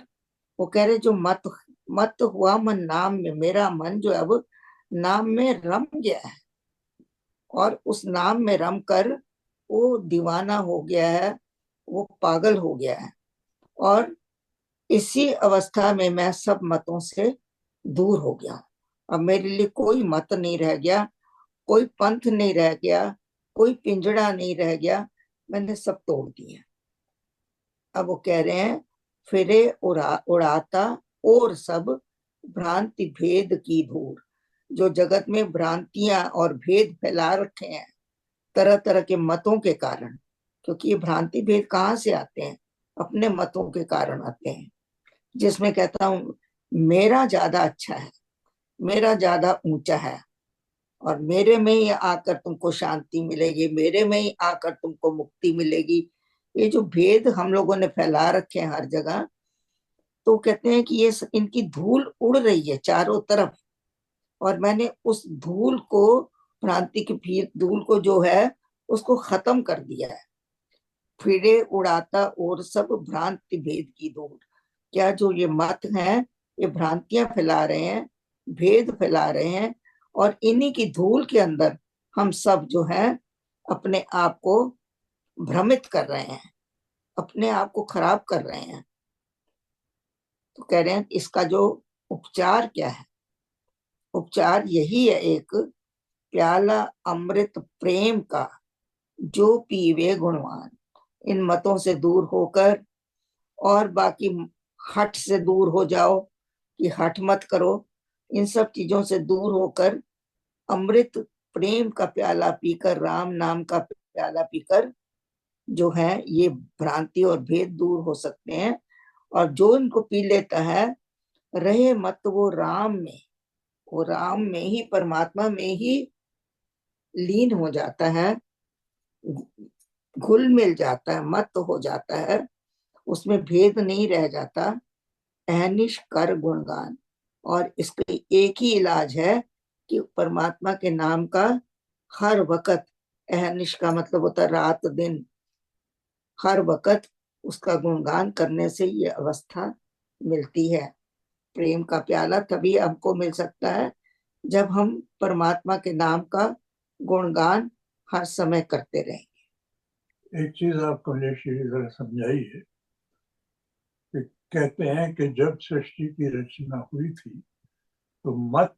Speaker 1: वो कह रहे जो मत मत हुआ मन नाम में, मेरा मन जो है अब नाम में रम गया है, और उस नाम में रम कर वो दीवाना हो गया है, वो पागल हो गया है। और इसी अवस्था में मैं सब मतों से दूर हो गया। अब मेरे लिए कोई मत नहीं रह गया, कोई पंथ नहीं रह गया, कोई पिंजड़ा नहीं रह गया, मैंने सब तोड़ दिया। अब वो कह रहे हैं फिरे उड़ाता और सब भ्रांति भेद की धूर। जो जगत में भ्रांतियां और भेद फैला रखे हैं तरह तरह के मतों के कारण, क्योंकि ये भ्रांति भेद कहाँ से आते हैं? अपने मतों के कारण आते हैं। जिसमें कहता हूं मेरा ज्यादा अच्छा है, मेरा ज्यादा ऊंचा है, और मेरे में ही आकर तुमको शांति मिलेगी, मेरे में ही आकर तुमको मुक्ति मिलेगी। ये जो भेद हम लोगों ने फैला रखे हैं हर जगह, तो कहते हैं कि ये इनकी धूल उड़ रही है चारों तरफ, और मैंने उस धूल को, भ्रांति की धूल को जो है उसको खत्म कर दिया है। फिरे उड़ाता और सब भ्रांति भेद की धूल। क्या जो ये मत हैं ये भ्रांतियां फैला रहे हैं, भेद फैला रहे हैं, और इन्हीं की धूल के अंदर हम सब जो है अपने आप को भ्रमित कर रहे हैं, अपने आप को खराब कर रहे हैं। तो कह रहे हैं इसका जो उपचार क्या है? उपचार यही है, एक प्याला अमृत प्रेम का जो पीवे गुणवान। इन मतों से दूर होकर, और बाकी हट से दूर हो जाओ कि हट मत करो, इन सब चीजों से दूर होकर अमृत प्रेम का प्याला पीकर, राम नाम का प्याला पीकर जो है ये भ्रांति और भेद दूर हो सकते हैं। और जो इनको पी लेता है रहे मत वो राम में, वो राम में ही, परमात्मा में ही लीन हो जाता है, घुल मिल जाता है, मत हो जाता है, उसमें भेद नहीं रह जाता। अहनिश कर गुणगान। और इसका एक ही इलाज है कि परमात्मा के नाम का हर वक्त, अहनिश का मतलब होता है रात दिन, हर वक्त उसका गुणगान करने से ये अवस्था मिलती है। प्रेम का प्याला तभी हमको मिल सकता है जब हम परमात्मा के नाम का गुणगान हर समय करते रहेंगे।
Speaker 5: एक चीज आप कमलेश जी जरा समझाइए कि कहते हैं कि जब सृष्टि की रचना हुई थी तो मत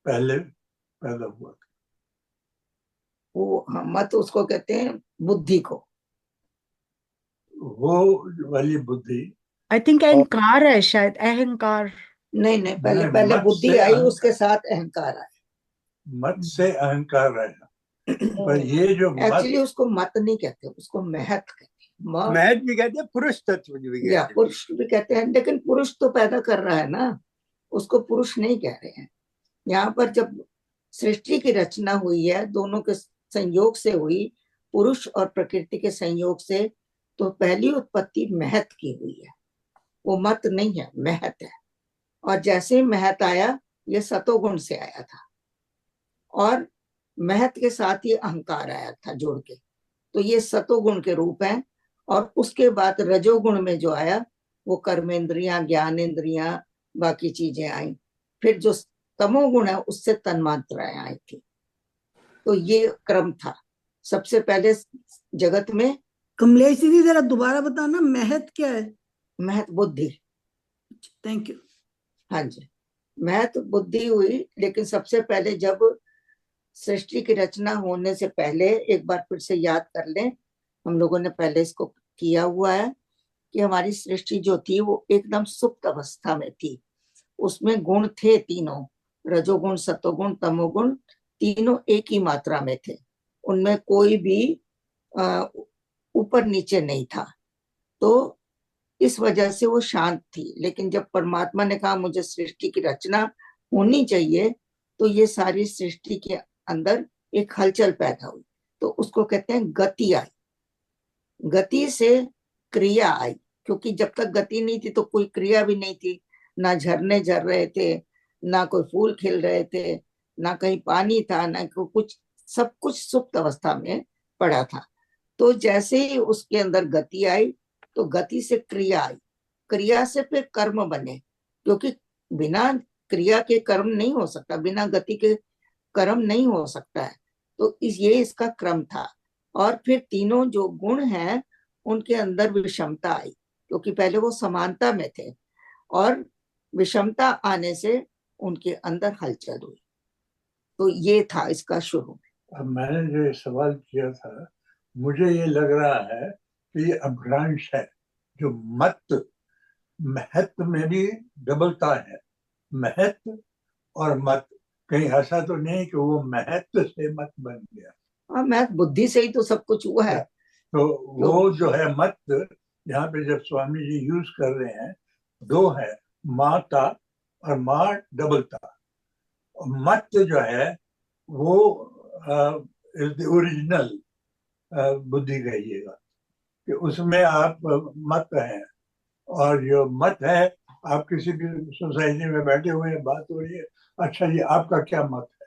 Speaker 5: पहले पैदा हुआ था।
Speaker 1: वो मत उसको कहते हैं बुद्धि को।
Speaker 5: वो वाली बुद्धि
Speaker 4: आई थिंक अहंकार है, शायद अहंकार।
Speaker 1: नहीं नहीं, पहले
Speaker 5: नहीं,
Speaker 1: पहले
Speaker 5: मत
Speaker 1: बुद्धि
Speaker 5: से
Speaker 1: आई,
Speaker 5: अहंकार।
Speaker 1: उसके साथ अहंकार आया।
Speaker 5: मत से अहंकार आया। पर ये जो मत,
Speaker 1: एक्चुअली उसको मत नहीं कहते, उसको महत कहते हैं।
Speaker 2: महत भी कहते हैं, पुरुष तत्व भी कहते
Speaker 1: या
Speaker 2: हैं।
Speaker 1: पुरुष भी कहते हैं, लेकिन पुरुष तो पैदा कर रहा है ना, उसको पुरुष नहीं कह रहे हैं। यहाँ पर जब सृष्टि की रचना हुई है, दोनों के संयोग से हुई, पुरुष और प्रकृति के संयोग से, तो पहली उत्पत्ति महत की हुई है। वो मत नहीं है, महत है। और जैसे ही महत आया, ये सतोगुण से आया था, और महत के साथ ही अहंकार आया था जोड़ के, तो ये सतोगुण के रूप हैं। और उसके बाद रजोगुण में जो आया वो कर्मेंद्रियां, ज्ञानेंद्रियां, बाकी चीजें आई। फिर जो तमोगुण है उससे तन्मात्राएं आई थी। तो ये क्रम था सबसे पहले जगत में।
Speaker 6: कमलेश जी जरा दोबारा बताना, महत क्या है?
Speaker 1: महत बुद्धि।
Speaker 6: Thank you.
Speaker 1: हाँ जी, महत बुद्धि हुई, लेकिन सबसे पहले जब सृष्टि की रचना होने से पहले, एक बार फिर से याद कर लें, हम लोगों ने पहले इसको किया हुआ है कि हमारी सृष्टि जो थी वो एकदम सुप्त अवस्था में थी। उसमें गुण थे तीनों, रजोगुण, सतोगुण, तमोगुण, तीनों एक ही मात्रा में थे। उनमें कोई भी ऊपर नीचे नहीं था। तो इस वजह से वो शांत थी। लेकिन जब परमात्मा ने कहा मुझे सृष्टि की रचना होनी चाहिए, तो ये सारी सृष्टि के अंदर एक हलचल पैदा हुई, तो उसको कहते हैं गति आई। गति से क्रिया आई, क्योंकि जब तक गति नहीं थी तो कोई क्रिया भी नहीं थी। ना झरने झर रहे थे, ना कोई फूल खिल रहे थे, ना कहीं पानी था, ना कुछ, सब कुछ सुप्त अवस्था में पड़ा था। तो जैसे ही उसके अंदर गति आई, तो गति से क्रिया आई, क्रिया से फिर कर्म बने, क्योंकि बिना क्रिया के कर्म नहीं हो सकता, बिना गति के कर्म नहीं हो सकता है। तो ये इसका क्रम था। और फिर तीनों जो गुण हैं उनके अंदर विषमता आई, क्योंकि पहले वो समानता में थे, और विषमता आने से उनके अंदर हलचल हुई। तो ये था इसका शुरू।
Speaker 5: अब मैंने जो ये सवाल किया था, मुझे ये लग रहा है कि ये अभ्रंश है। जो मत, महत्व में भी डबलता है, महत्व और मत। कहीं ऐसा तो नहीं कि वो महत्व से मत बन गया।
Speaker 1: हाँ, मैं बुद्धि से ही तो सब कुछ हुआ है।
Speaker 5: तो वो जो है मत, यहाँ पे जब स्वामी जी यूज कर रहे हैं, दो है, माता और माँ डबलता। मत जो है वो इज द ओरिजिनल बुद्धि कहिएगा, कि उसमें आप मत हैं। और जो मत है, आप किसी भी सोसाइटी में बैठे हुए हैं, बात हो रही है, अच्छा जी आपका क्या मत है,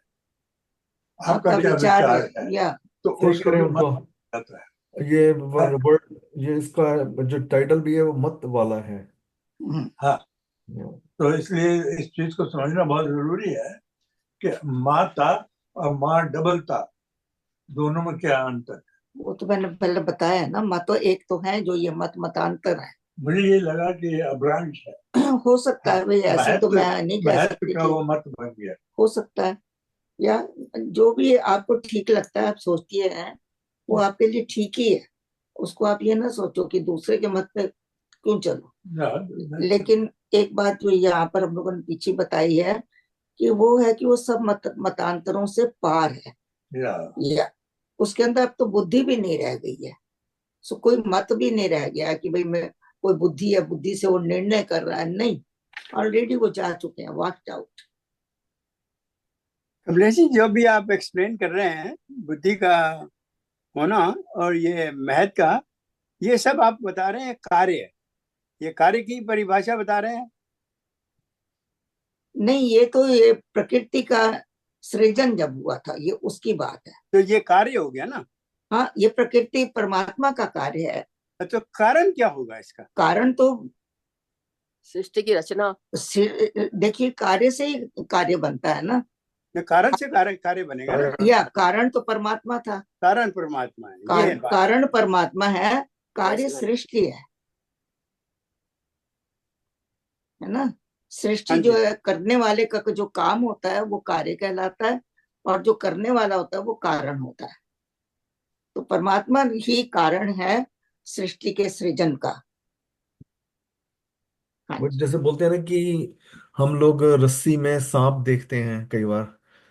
Speaker 5: आपका क्या विचार है,
Speaker 1: या
Speaker 5: तो
Speaker 3: सही
Speaker 5: उसको
Speaker 3: करें
Speaker 5: भी
Speaker 3: उनको।
Speaker 5: मत जाता है।
Speaker 3: ये वर्ड, ये इसका जो टाइटल भी है वो मत वाला है।
Speaker 5: हाँ, तो इसलिए इस चीज को समझना बहुत जरूरी है कि माता और माँ डबलता, दोनों में क्या अंतर है।
Speaker 1: वो तो मैंने पहले बताया ना, मत तो एक तो है जो ये मत मतांतर है।
Speaker 5: मुझे ये लगा कि ये अभ्रंश है।
Speaker 1: हो सकता है भाई, ऐसे तो मैं नहीं कह
Speaker 5: महत्व
Speaker 1: सकती
Speaker 5: का
Speaker 1: कि
Speaker 5: वो मत बन गया।
Speaker 1: हो सकता है, या जो भी आपको ठीक लगता है आप सोचती है वो आपके लिए ठीक ही है। उसको आप ये ना सोचो कि दूसरे के मत पे क्यों चलो। लेकिन एक बात जो यहाँ पर हम लोगों ने पीछे बताई है कि वो है कि वो सब मतांतरों से पार है, या उसके अंदर अब तो बुद्धि भी नहीं रह गई है। सो कोई मत भी नहीं रह गया कि भाई मैं, कोई बुद्धि है, बुद्धि से वो निर्णय कर रहा है, नहीं, ऑलरेडी वो जा चुके हैं, वॉक्ड आउट।
Speaker 2: कमलेश जी, जो भी आप एक्सप्लेन कर रहे हैं, बुद्धि का होना और ये महत का, ये सब आप बता रहे हैं कार्य है, ये कार्य की परिभाषा बता रहे हैं।
Speaker 1: नहीं, ये तो ये प्रकृति का सृजन जब हुआ था, ये उसकी बात है।
Speaker 2: तो ये कार्य हो गया ना।
Speaker 1: हाँ, ये प्रकृति परमात्मा का कार्य है।
Speaker 2: तो कारण क्या होगा इसका?
Speaker 1: कारण तो
Speaker 9: सृष्टि की रचना।
Speaker 1: देखिए, कार्य से ही कार्य बनता है ना।
Speaker 2: कारण से कार्य बनेगा ना।
Speaker 1: या कारण तो परमात्मा था,
Speaker 2: कारण परमात्मा है, ये बात।
Speaker 1: कारण परमात्मा है, कार्य
Speaker 9: Yes,
Speaker 1: सृष्टि है ना। सृष्टि
Speaker 2: हाँ
Speaker 1: जो
Speaker 2: जी।
Speaker 1: है, करने वाले का जो काम होता है वो कार्य कहलाता है, और जो करने वाला होता है वो कारण होता है। तो परमात्मा ही कारण है सृष्टि के सृजन का। हाँ
Speaker 3: बट
Speaker 1: जी।
Speaker 3: जैसे बोलते हैं ना कि हम लोग रस्सी में सांप देखते हैं कई बार,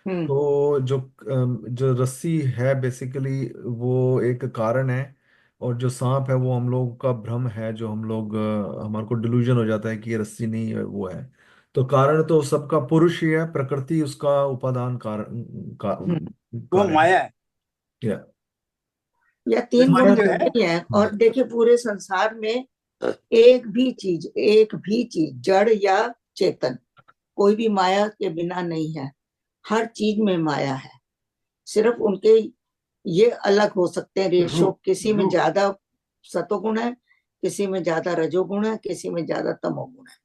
Speaker 3: तो जो रस्सी है बेसिकली वो एक कारण है, और जो सांप है वो हम लोग का भ्रम है, जो हम लोग हमारे को डिल्यूजन हो जाता है कि ये रस्सी नहीं है, वो है। तो कारण तो सबका पुरुष ही है, प्रकृति उसका उपादान
Speaker 2: वो
Speaker 3: कार्य
Speaker 2: माया है।
Speaker 3: या
Speaker 1: या तीन
Speaker 2: रस्सी
Speaker 1: गुण
Speaker 2: जो है,
Speaker 1: जितनी है। और देखिए, पूरे संसार में एक भी चीज जड़ या चेतन, कोई भी माया के बिना नहीं है। हर चीज में माया है। सिर्फ उनके ये अलग हो सकते हैं रेशो, किसी में ज्यादा सतोगुण है, किसी में ज्यादा रजोगुण है, किसी में ज्यादा तमोगुण है।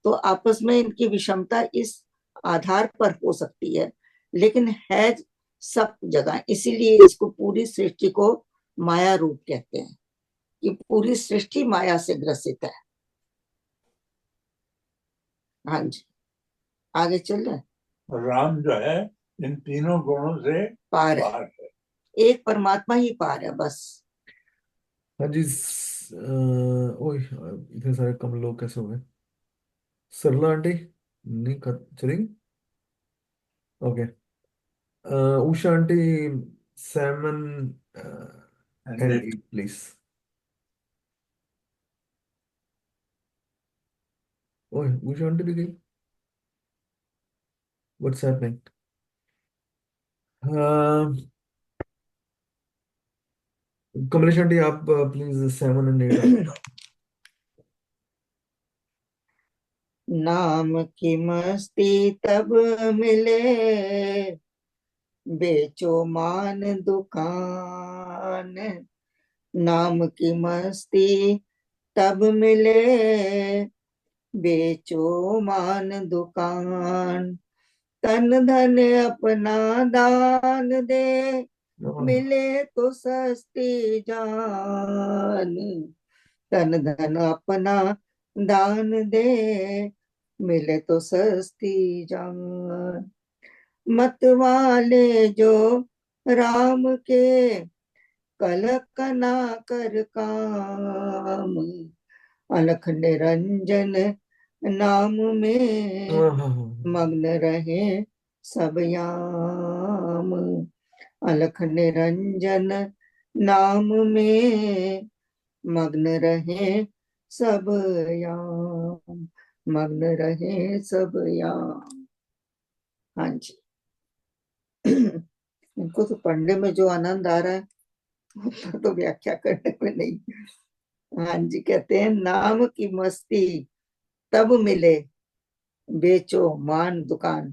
Speaker 1: तो आपस में इनकी विषमता इस आधार पर हो सकती है, लेकिन है सब जगह। इसीलिए इसको, पूरी सृष्टि को माया रूप कहते हैं, कि पूरी सृष्टि माया से ग्रसित है। हाँ जी, आगे चल रहे हैं।
Speaker 5: राम जो है इन तीनों गुणों से
Speaker 1: पार है,
Speaker 5: पार है।
Speaker 1: एक परमात्मा ही पार है बस।
Speaker 3: हाँ जी। ओए, इतने सारे कम लोग कैसे हो गए? सरला आंटी नहीं चलेंगे? Okay. Usha aunty, 7
Speaker 5: And
Speaker 3: and
Speaker 5: they
Speaker 3: 8 please. ओए, उषा आंटी भी गई, व्हाट्स हैपनिंग? कमलेश आंटी आप प्लीज 7 and 8 आप।
Speaker 1: नाम की मस्ती तब मिले, बेचो मान दुकान। नाम की मस्ती तब मिले, बेचो मान दुकान। तन धन अपना दान दे, मिले तो सस्ती जान। तन धन अपना दान दे, मिले तो सस्ती जान। मत वाले जो राम के, कलक ना कर काम। अलख निरंजन नाम में, मग्न रहे सब याम। अलख निरंजन नाम में, मग्न रहे सब याम। मग्न रहे सब याम। हाँ जी। इनको तो पढ़ने में जो आनंद आ रहा है, उतना तो व्याख्या करने में नहीं। हाँ जी, कहते हैं नाम की मस्ती तब मिले, बेचो मान दुकान।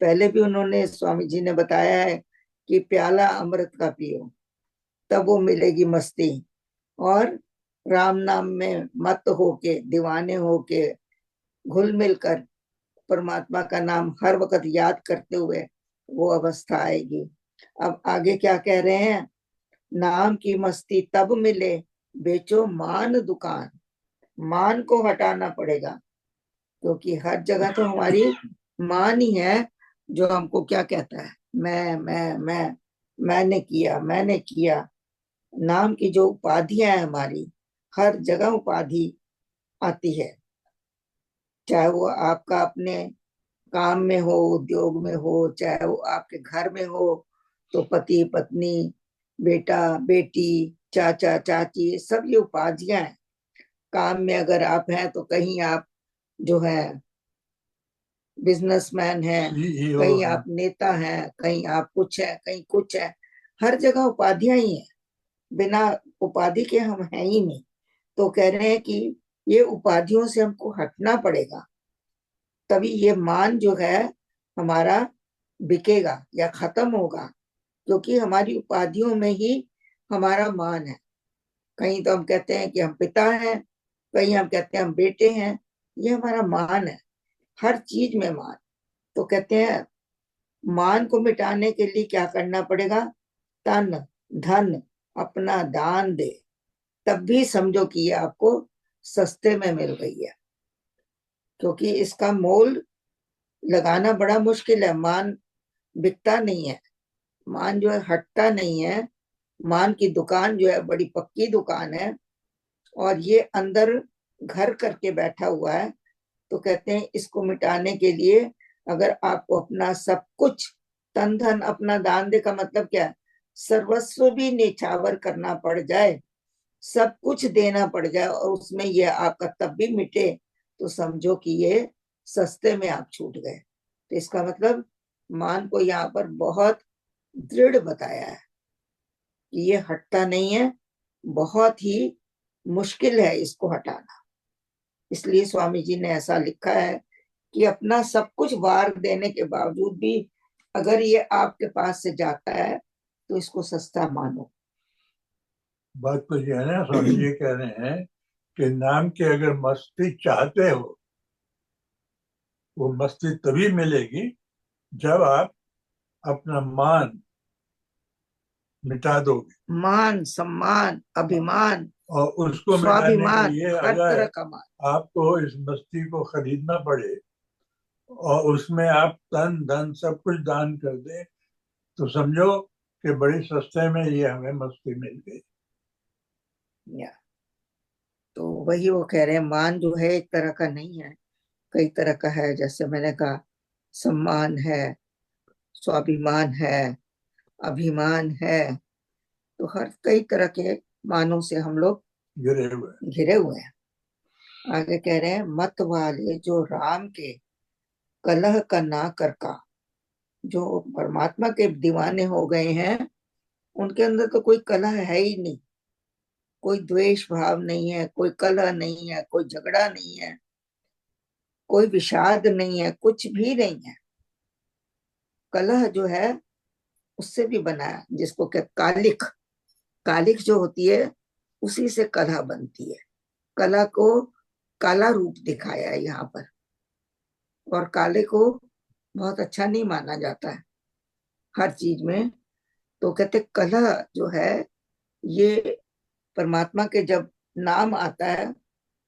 Speaker 1: पहले भी उन्होंने, स्वामी जी ने बताया है कि प्याला अमृत का पियो, तब वो मिलेगी मस्ती। और राम नाम में मत होके, दीवाने होके, घुल मिलकर परमात्मा का नाम हर वक्त याद करते हुए वो अवस्था आएगी। अब आगे क्या कह रहे हैं? नाम की मस्ती तब मिले, बेचो मान दुकान। मान को हटाना पड़ेगा, क्योंकि हर जगह तो हमारी मान ही है जो हमको क्या कहता है, मैं, मैंने किया। नाम की जो उपाधियां है हमारी, हर जगह उपाधि आती है। चाहे वो आपका अपने काम में हो, उद्योग में हो, चाहे वो आपके घर में हो, तो पति पत्नी, बेटा बेटी, चाचा चाची, सब ये उपाधियां हैं। काम में अगर आप हैं तो कहीं आप जो है बिजनेसमैन हैं,
Speaker 5: CEO
Speaker 1: कहीं
Speaker 5: है।
Speaker 1: आप नेता हैं, कहीं आप कुछ है, कहीं कुछ है। हर जगह उपाधियां ही हैं, बिना उपाधि के हम हैं ही नहीं। तो कह रहे हैं कि ये उपाधियों से हमको हटना पड़ेगा, तभी ये मान जो है हमारा बिकेगा या खत्म होगा। क्योंकि हमारी उपाधियों में ही हमारा मान है। कहीं तो हम कहते हैं कि हम पिता हैं, कहीं हम कहते हैं हम बेटे हैं। ये हमारा मान है, हर चीज में मान। तो कहते हैं मान को मिटाने के लिए क्या करना पड़ेगा? तन धन अपना दान दे, तब भी समझो कि ये आपको सस्ते में मिल गई है। क्योंकि इसका मोल लगाना बड़ा मुश्किल है। मान बिकता नहीं है, मान जो है हटता नहीं है। मान की दुकान जो है बड़ी पक्की दुकान है, और ये अंदर घर करके बैठा हुआ है। तो कहते हैं इसको मिटाने के लिए अगर आपको अपना सब कुछ, तन धन अपना दान दे का मतलब क्या है? सर्वस्व भी निछावर करना पड़ जाए, सब कुछ देना पड़ जाए, और उसमें ये आपका तब भी मिटे, तो समझो कि ये सस्ते में आप छूट गए। तो इसका मतलब मान को यहाँ पर बहुत दृढ़ बताया है कि ये हटता नहीं है, बहुत ही मुश्किल है इसको हटाना। इसलिए स्वामी जी ने ऐसा लिखा है कि अपना सब कुछ वार देने के बावजूद भी अगर ये आपके पास से जाता है तो इसको सस्ता मानो।
Speaker 5: बात तो ये है ना, स्वामी जी कह रहे हैं कि नाम की अगर मस्ती चाहते हो, वो मस्ती तभी मिलेगी जब आप अपना मान मिटा दोगे।
Speaker 1: मान, सम्मान, अभिमान,
Speaker 5: और उसको मिटाने के
Speaker 1: स्वाभिमान,
Speaker 5: लिए
Speaker 1: हर तरह
Speaker 5: अगर
Speaker 1: का मान।
Speaker 5: आपको इस मस्ती को खरीदना पड़े और उसमें आप तन धन सब कुछ दान कर दें, तो समझो कि बड़ी सस्ते में ये हमें मस्ती मिल गई।
Speaker 1: या तो वही वो कह रहे हैं, मान जो है एक तरह का नहीं है, कई तरह का है। जैसे मैंने कहा, सम्मान है, स्वाभिमान है, अभिमान है। तो हर कई तरह के मानों से हम लोग
Speaker 5: गिरे हुए
Speaker 1: घिरे हुए हैं। आगे कह रहे हैं, मत वाले जो राम के कलह का ना कर का, जो परमात्मा के दीवाने हो गए हैं, उनके अंदर तो कोई कलह है ही नहीं, कोई द्वेष भाव नहीं है, कोई कलह नहीं है, कोई झगड़ा नहीं है, कोई विषाद नहीं है, कुछ भी नहीं है। कलह जो है उससे भी बना है, जिसको क्या कालिख, कालिख जो होती है उसी से कलह बनती है। कला को काला रूप दिखाया है यहाँ पर, और काले को बहुत अच्छा नहीं माना जाता है हर चीज में। तो कहते कलह जो है ये परमात्मा के जब नाम आता है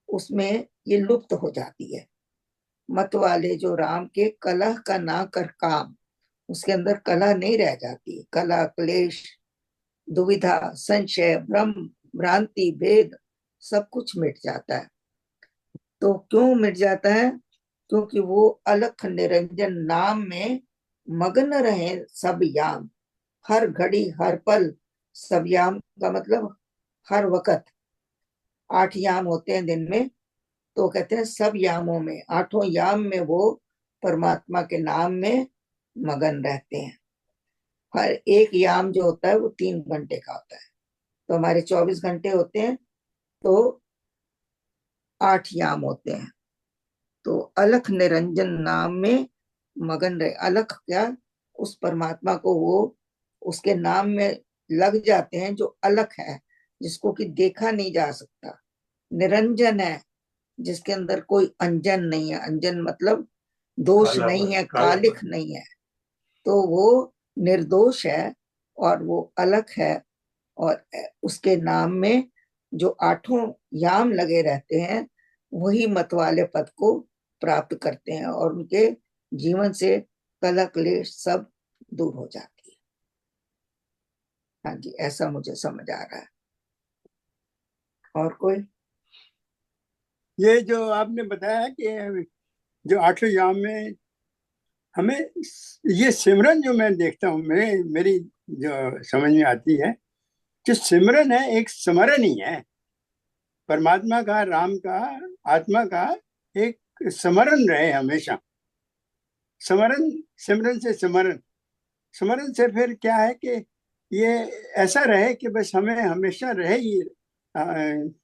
Speaker 1: उसमें ये लुप्त हो जाती है। मत वाले जो राम के कलह का ना कर काम, उसके अंदर कलह नहीं रह जाती। कलह, क्लेश, दुविधा, संशय, भ्रम, भ्रांति, भेद सब कुछ मिट जाता है। तो क्यों मिट जाता है? क्योंकि वो अलख निरंजन नाम में मग्न रहे सब याम, हर घड़ी हर पल। सब याम का मतलब हर वक्त। 8 याम होते हैं दिन में, तो कहते हैं सब यामों में, 8 याम में वो परमात्मा के नाम में मगन रहते हैं। हर एक याम जो होता है वो 3 घंटे का होता है, तो हमारे 24 घंटे होते हैं, तो 8 याम होते हैं। तो अलख निरंजन नाम में मगन रहे। अलख क्या? उस परमात्मा को वो उसके नाम में लग जाते हैं, जो अलख है, जिसको कि देखा नहीं जा सकता। निरंजन है, जिसके अंदर कोई अंजन नहीं है। अंजन मतलब दोष नहीं है, कालिख नहीं है। तो वो निर्दोष है और वो अलख है, और उसके नाम में जो 8 याम लगे रहते हैं वही मत वाले पद को प्राप्त करते हैं, और उनके जीवन से कलह क्लेश सब दूर हो जाती है। हाँ जी, ऐसा मुझे समझ आ रहा है। और कोई?
Speaker 2: ये जो आपने बताया कि जो 8 याम में हमें ये सिमरन जो मैं देखता हूँ, मेरी जो समझ में आती है कि सिमरन है, एक स्मरण ही है। परमात्मा का, राम का, आत्मा का एक स्मरण रहे हमेशा। स्मरण, सिमरन से स्मरण, स्मरण से फिर क्या है कि ये ऐसा रहे कि बस हमें हमेशा रहे ये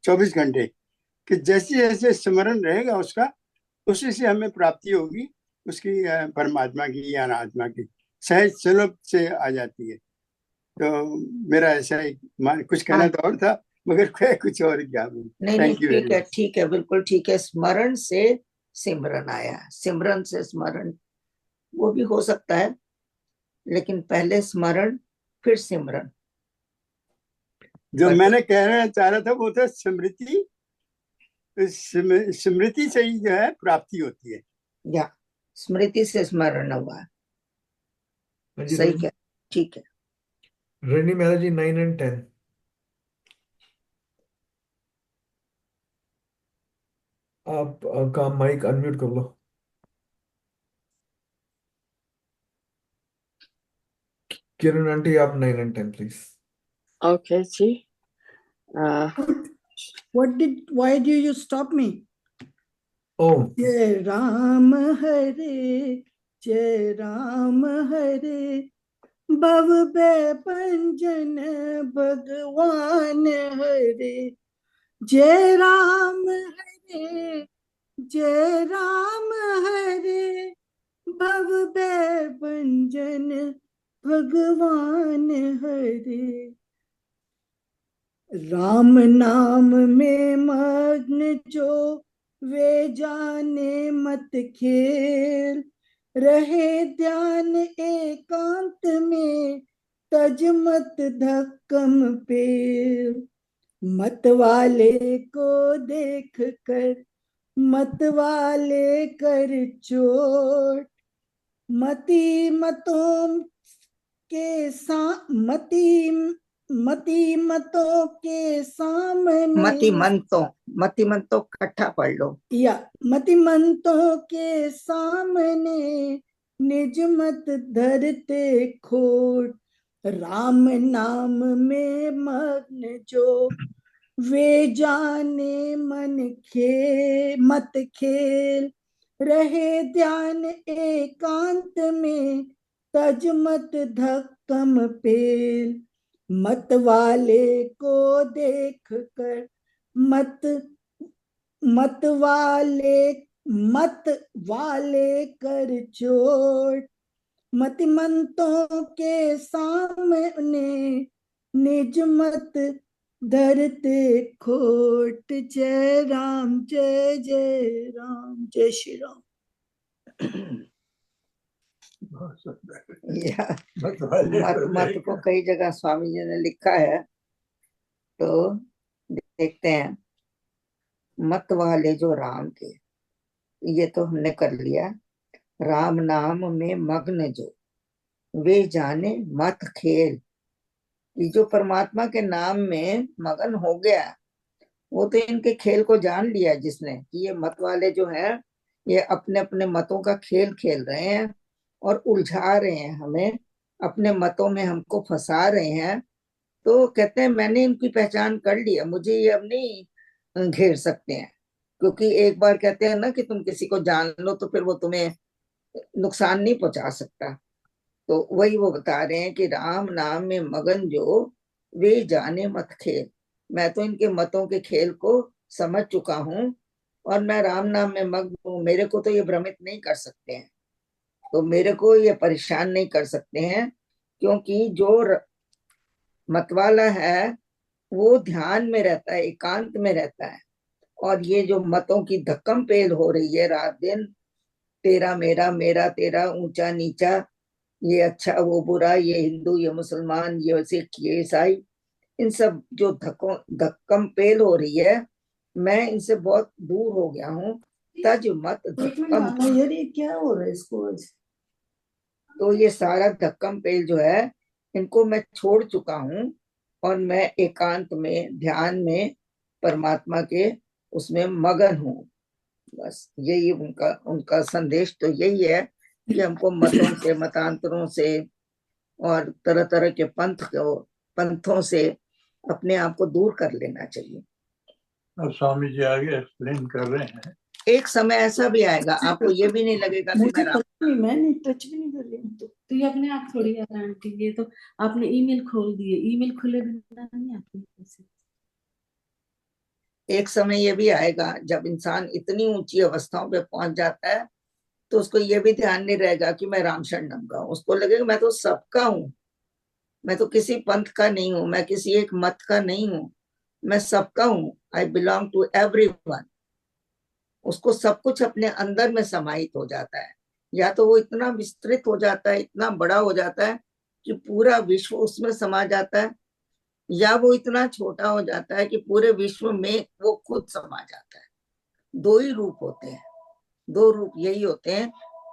Speaker 2: 24 घंटे, कि जैसे जैसे स्मरण रहेगा उसका, उसी से हमें प्राप्ति होगी उसकी, परमात्मा की या आत्मा की सहज सुलभ से आ जाती है। तो मेरा ऐसा ही कुछ कहना
Speaker 1: हाँ
Speaker 2: तो और था, मगर कुछ और क्या।
Speaker 1: नहीं नहीं
Speaker 2: थैंक यू वेरी
Speaker 1: ठीक है
Speaker 2: मच।
Speaker 1: ठीक है बिल्कुल ठीक है। स्मरण से सिमरन आया, सिमरन से स्मरण, वो भी हो सकता है, लेकिन पहले स्मरण फिर सिमरन।
Speaker 2: जो
Speaker 1: बट
Speaker 2: मैंने कहना चाह रहा था वो था स्मृति, स्मृति से ही जो है प्राप्ति होती है।
Speaker 1: या स्मृति से स्मरण हुआ,
Speaker 3: हाँ जी
Speaker 1: सही क्या, ठीक है।
Speaker 3: रजनी मेहरा जी 9 and 10। आप का माइक अनम्यूट कर लो। किरण आंटी आप 9 and 10 प्लीज।
Speaker 9: Okay, जी।
Speaker 6: Why do you stop me?
Speaker 3: ओ
Speaker 6: जय राम हरे, जय राम हरे, भव भय भंजन भगवान हरे। जय राम हरे, जय राम हरे, भव भय भंजन भगवान हरे। राम नाम में मग्न जो वे जाने मत खेल, रहे ध्यान एकांत में तज मत धक्कम पेल। मत वाले को देख कर मत वाले कर चोट, मती मतों के मती मतों के सामने,
Speaker 1: मति मंतो इकट्ठा पढ़ लो।
Speaker 6: या मति मंतों के सामने निज मत धरते खोट। राम नाम में मग्न जो वे जाने मन मत खेल, रहे ध्यान एकांत में तज मत धक्कम पेल। मत वाले को देख कर मत मत वाले कर चोट, मतिमंतों के सामने निज मत धरते खोट। जय राम, जय जय राम, जय श्री राम।
Speaker 5: बहुत सुंदर।
Speaker 1: या
Speaker 5: मत वाले
Speaker 1: मत
Speaker 5: को
Speaker 1: मत
Speaker 5: देख।
Speaker 1: को कई जगह स्वामी जी ने लिखा है, तो देखते हैं। मत वाले जो राम के, ये तो हमने कर लिया। राम नाम में मग्न जो वे जाने मत खेल, ये जो परमात्मा के नाम में मगन हो गया, वो तो इनके खेल को जान लिया जिसने, कि ये मत वाले जो है ये अपने अपने मतों का खेल खेल रहे हैं और उलझा रहे हैं हमें, अपने मतों में हमको फंसा रहे हैं। तो कहते हैं मैंने इनकी पहचान कर लिया, मुझे ये अब नहीं घेर सकते हैं। क्योंकि एक बार कहते हैं ना कि तुम किसी को जान लो तो फिर वो तुम्हें नुकसान नहीं पहुंचा सकता। तो वही वो बता रहे हैं कि राम नाम में मगन जो वे जाने मत खेल, मैं तो इनके मतों के खेल को समझ चुका हूँ और मैं राम नाम में मग्न हूँ, मेरे को तो ये भ्रमित नहीं कर सकते हैं, तो मेरे को ये परेशान नहीं कर सकते हैं। क्योंकि जो मतवाला है वो ध्यान में रहता है, एकांत में रहता है। और ये जो मतों की धक्कम पेल हो रही है रात दिन, तेरा मेरा मेरा तेरा, ऊंचा नीचा, ये अच्छा वो बुरा, ये हिंदू ये मुसलमान ये सिख ये ईसाई, इन सब जो धक्कम पेल हो रही है, मैं इनसे बहुत दूर हो गया हूँ। तज मत धक्कम,
Speaker 6: यार ये क्या हो रहा है इसको आज?
Speaker 1: तो ये सारा धक्कम पेल जो है इनको मैं छोड़ चुका हूँ और मैं एकांत में ध्यान में परमात्मा के उसमें मगन हूँ। बस यही उनका उनका संदेश तो यही है कि हमको मतों से मतांतरों से और तरह तरह के पंथों से अपने आप को दूर कर लेना चाहिए।
Speaker 5: अब स्वामी जी आगे एक्सप्लेन कर रहे हैं।
Speaker 1: एक समय ऐसा भी आएगा आपको ये भी नहीं लगेगा कि
Speaker 6: मैं नहीं टच भी नहीं कर रही हूँ।
Speaker 10: तो ये अपने आप थोड़ी यार आंटी, ये तो आपने ईमेल खोल दिए, ईमेल खुले बिना नहीं आती ऐसे।
Speaker 1: एक समय ये भी आएगा जब इंसान इतनी ऊंची अवस्थाओं पे पहुंच जाता है तो उसको ये भी ध्यान नहीं रहेगा कि मैं राम शरणम का हूं, उसको लगेगा मैं तो सबका हूं। मैं तो किसी पंथ का नहीं हूं, मैं किसी एक मत का नहीं हूं, मैं सबका हूं। I belong to everyone. उसको सब कुछ अपने अंदर में समाहित हो जाता है। या तो वो इतना विस्तृत हो जाता है, इतना बड़ा हो जाता है कि पूरा विश्व उसमें समा जाता है, या वो इतना छोटा हो जाता है कि पूरे विश्व में वो खुद समा जाता है। दो ही रूप होते हैं, दो रूप यही होते हैं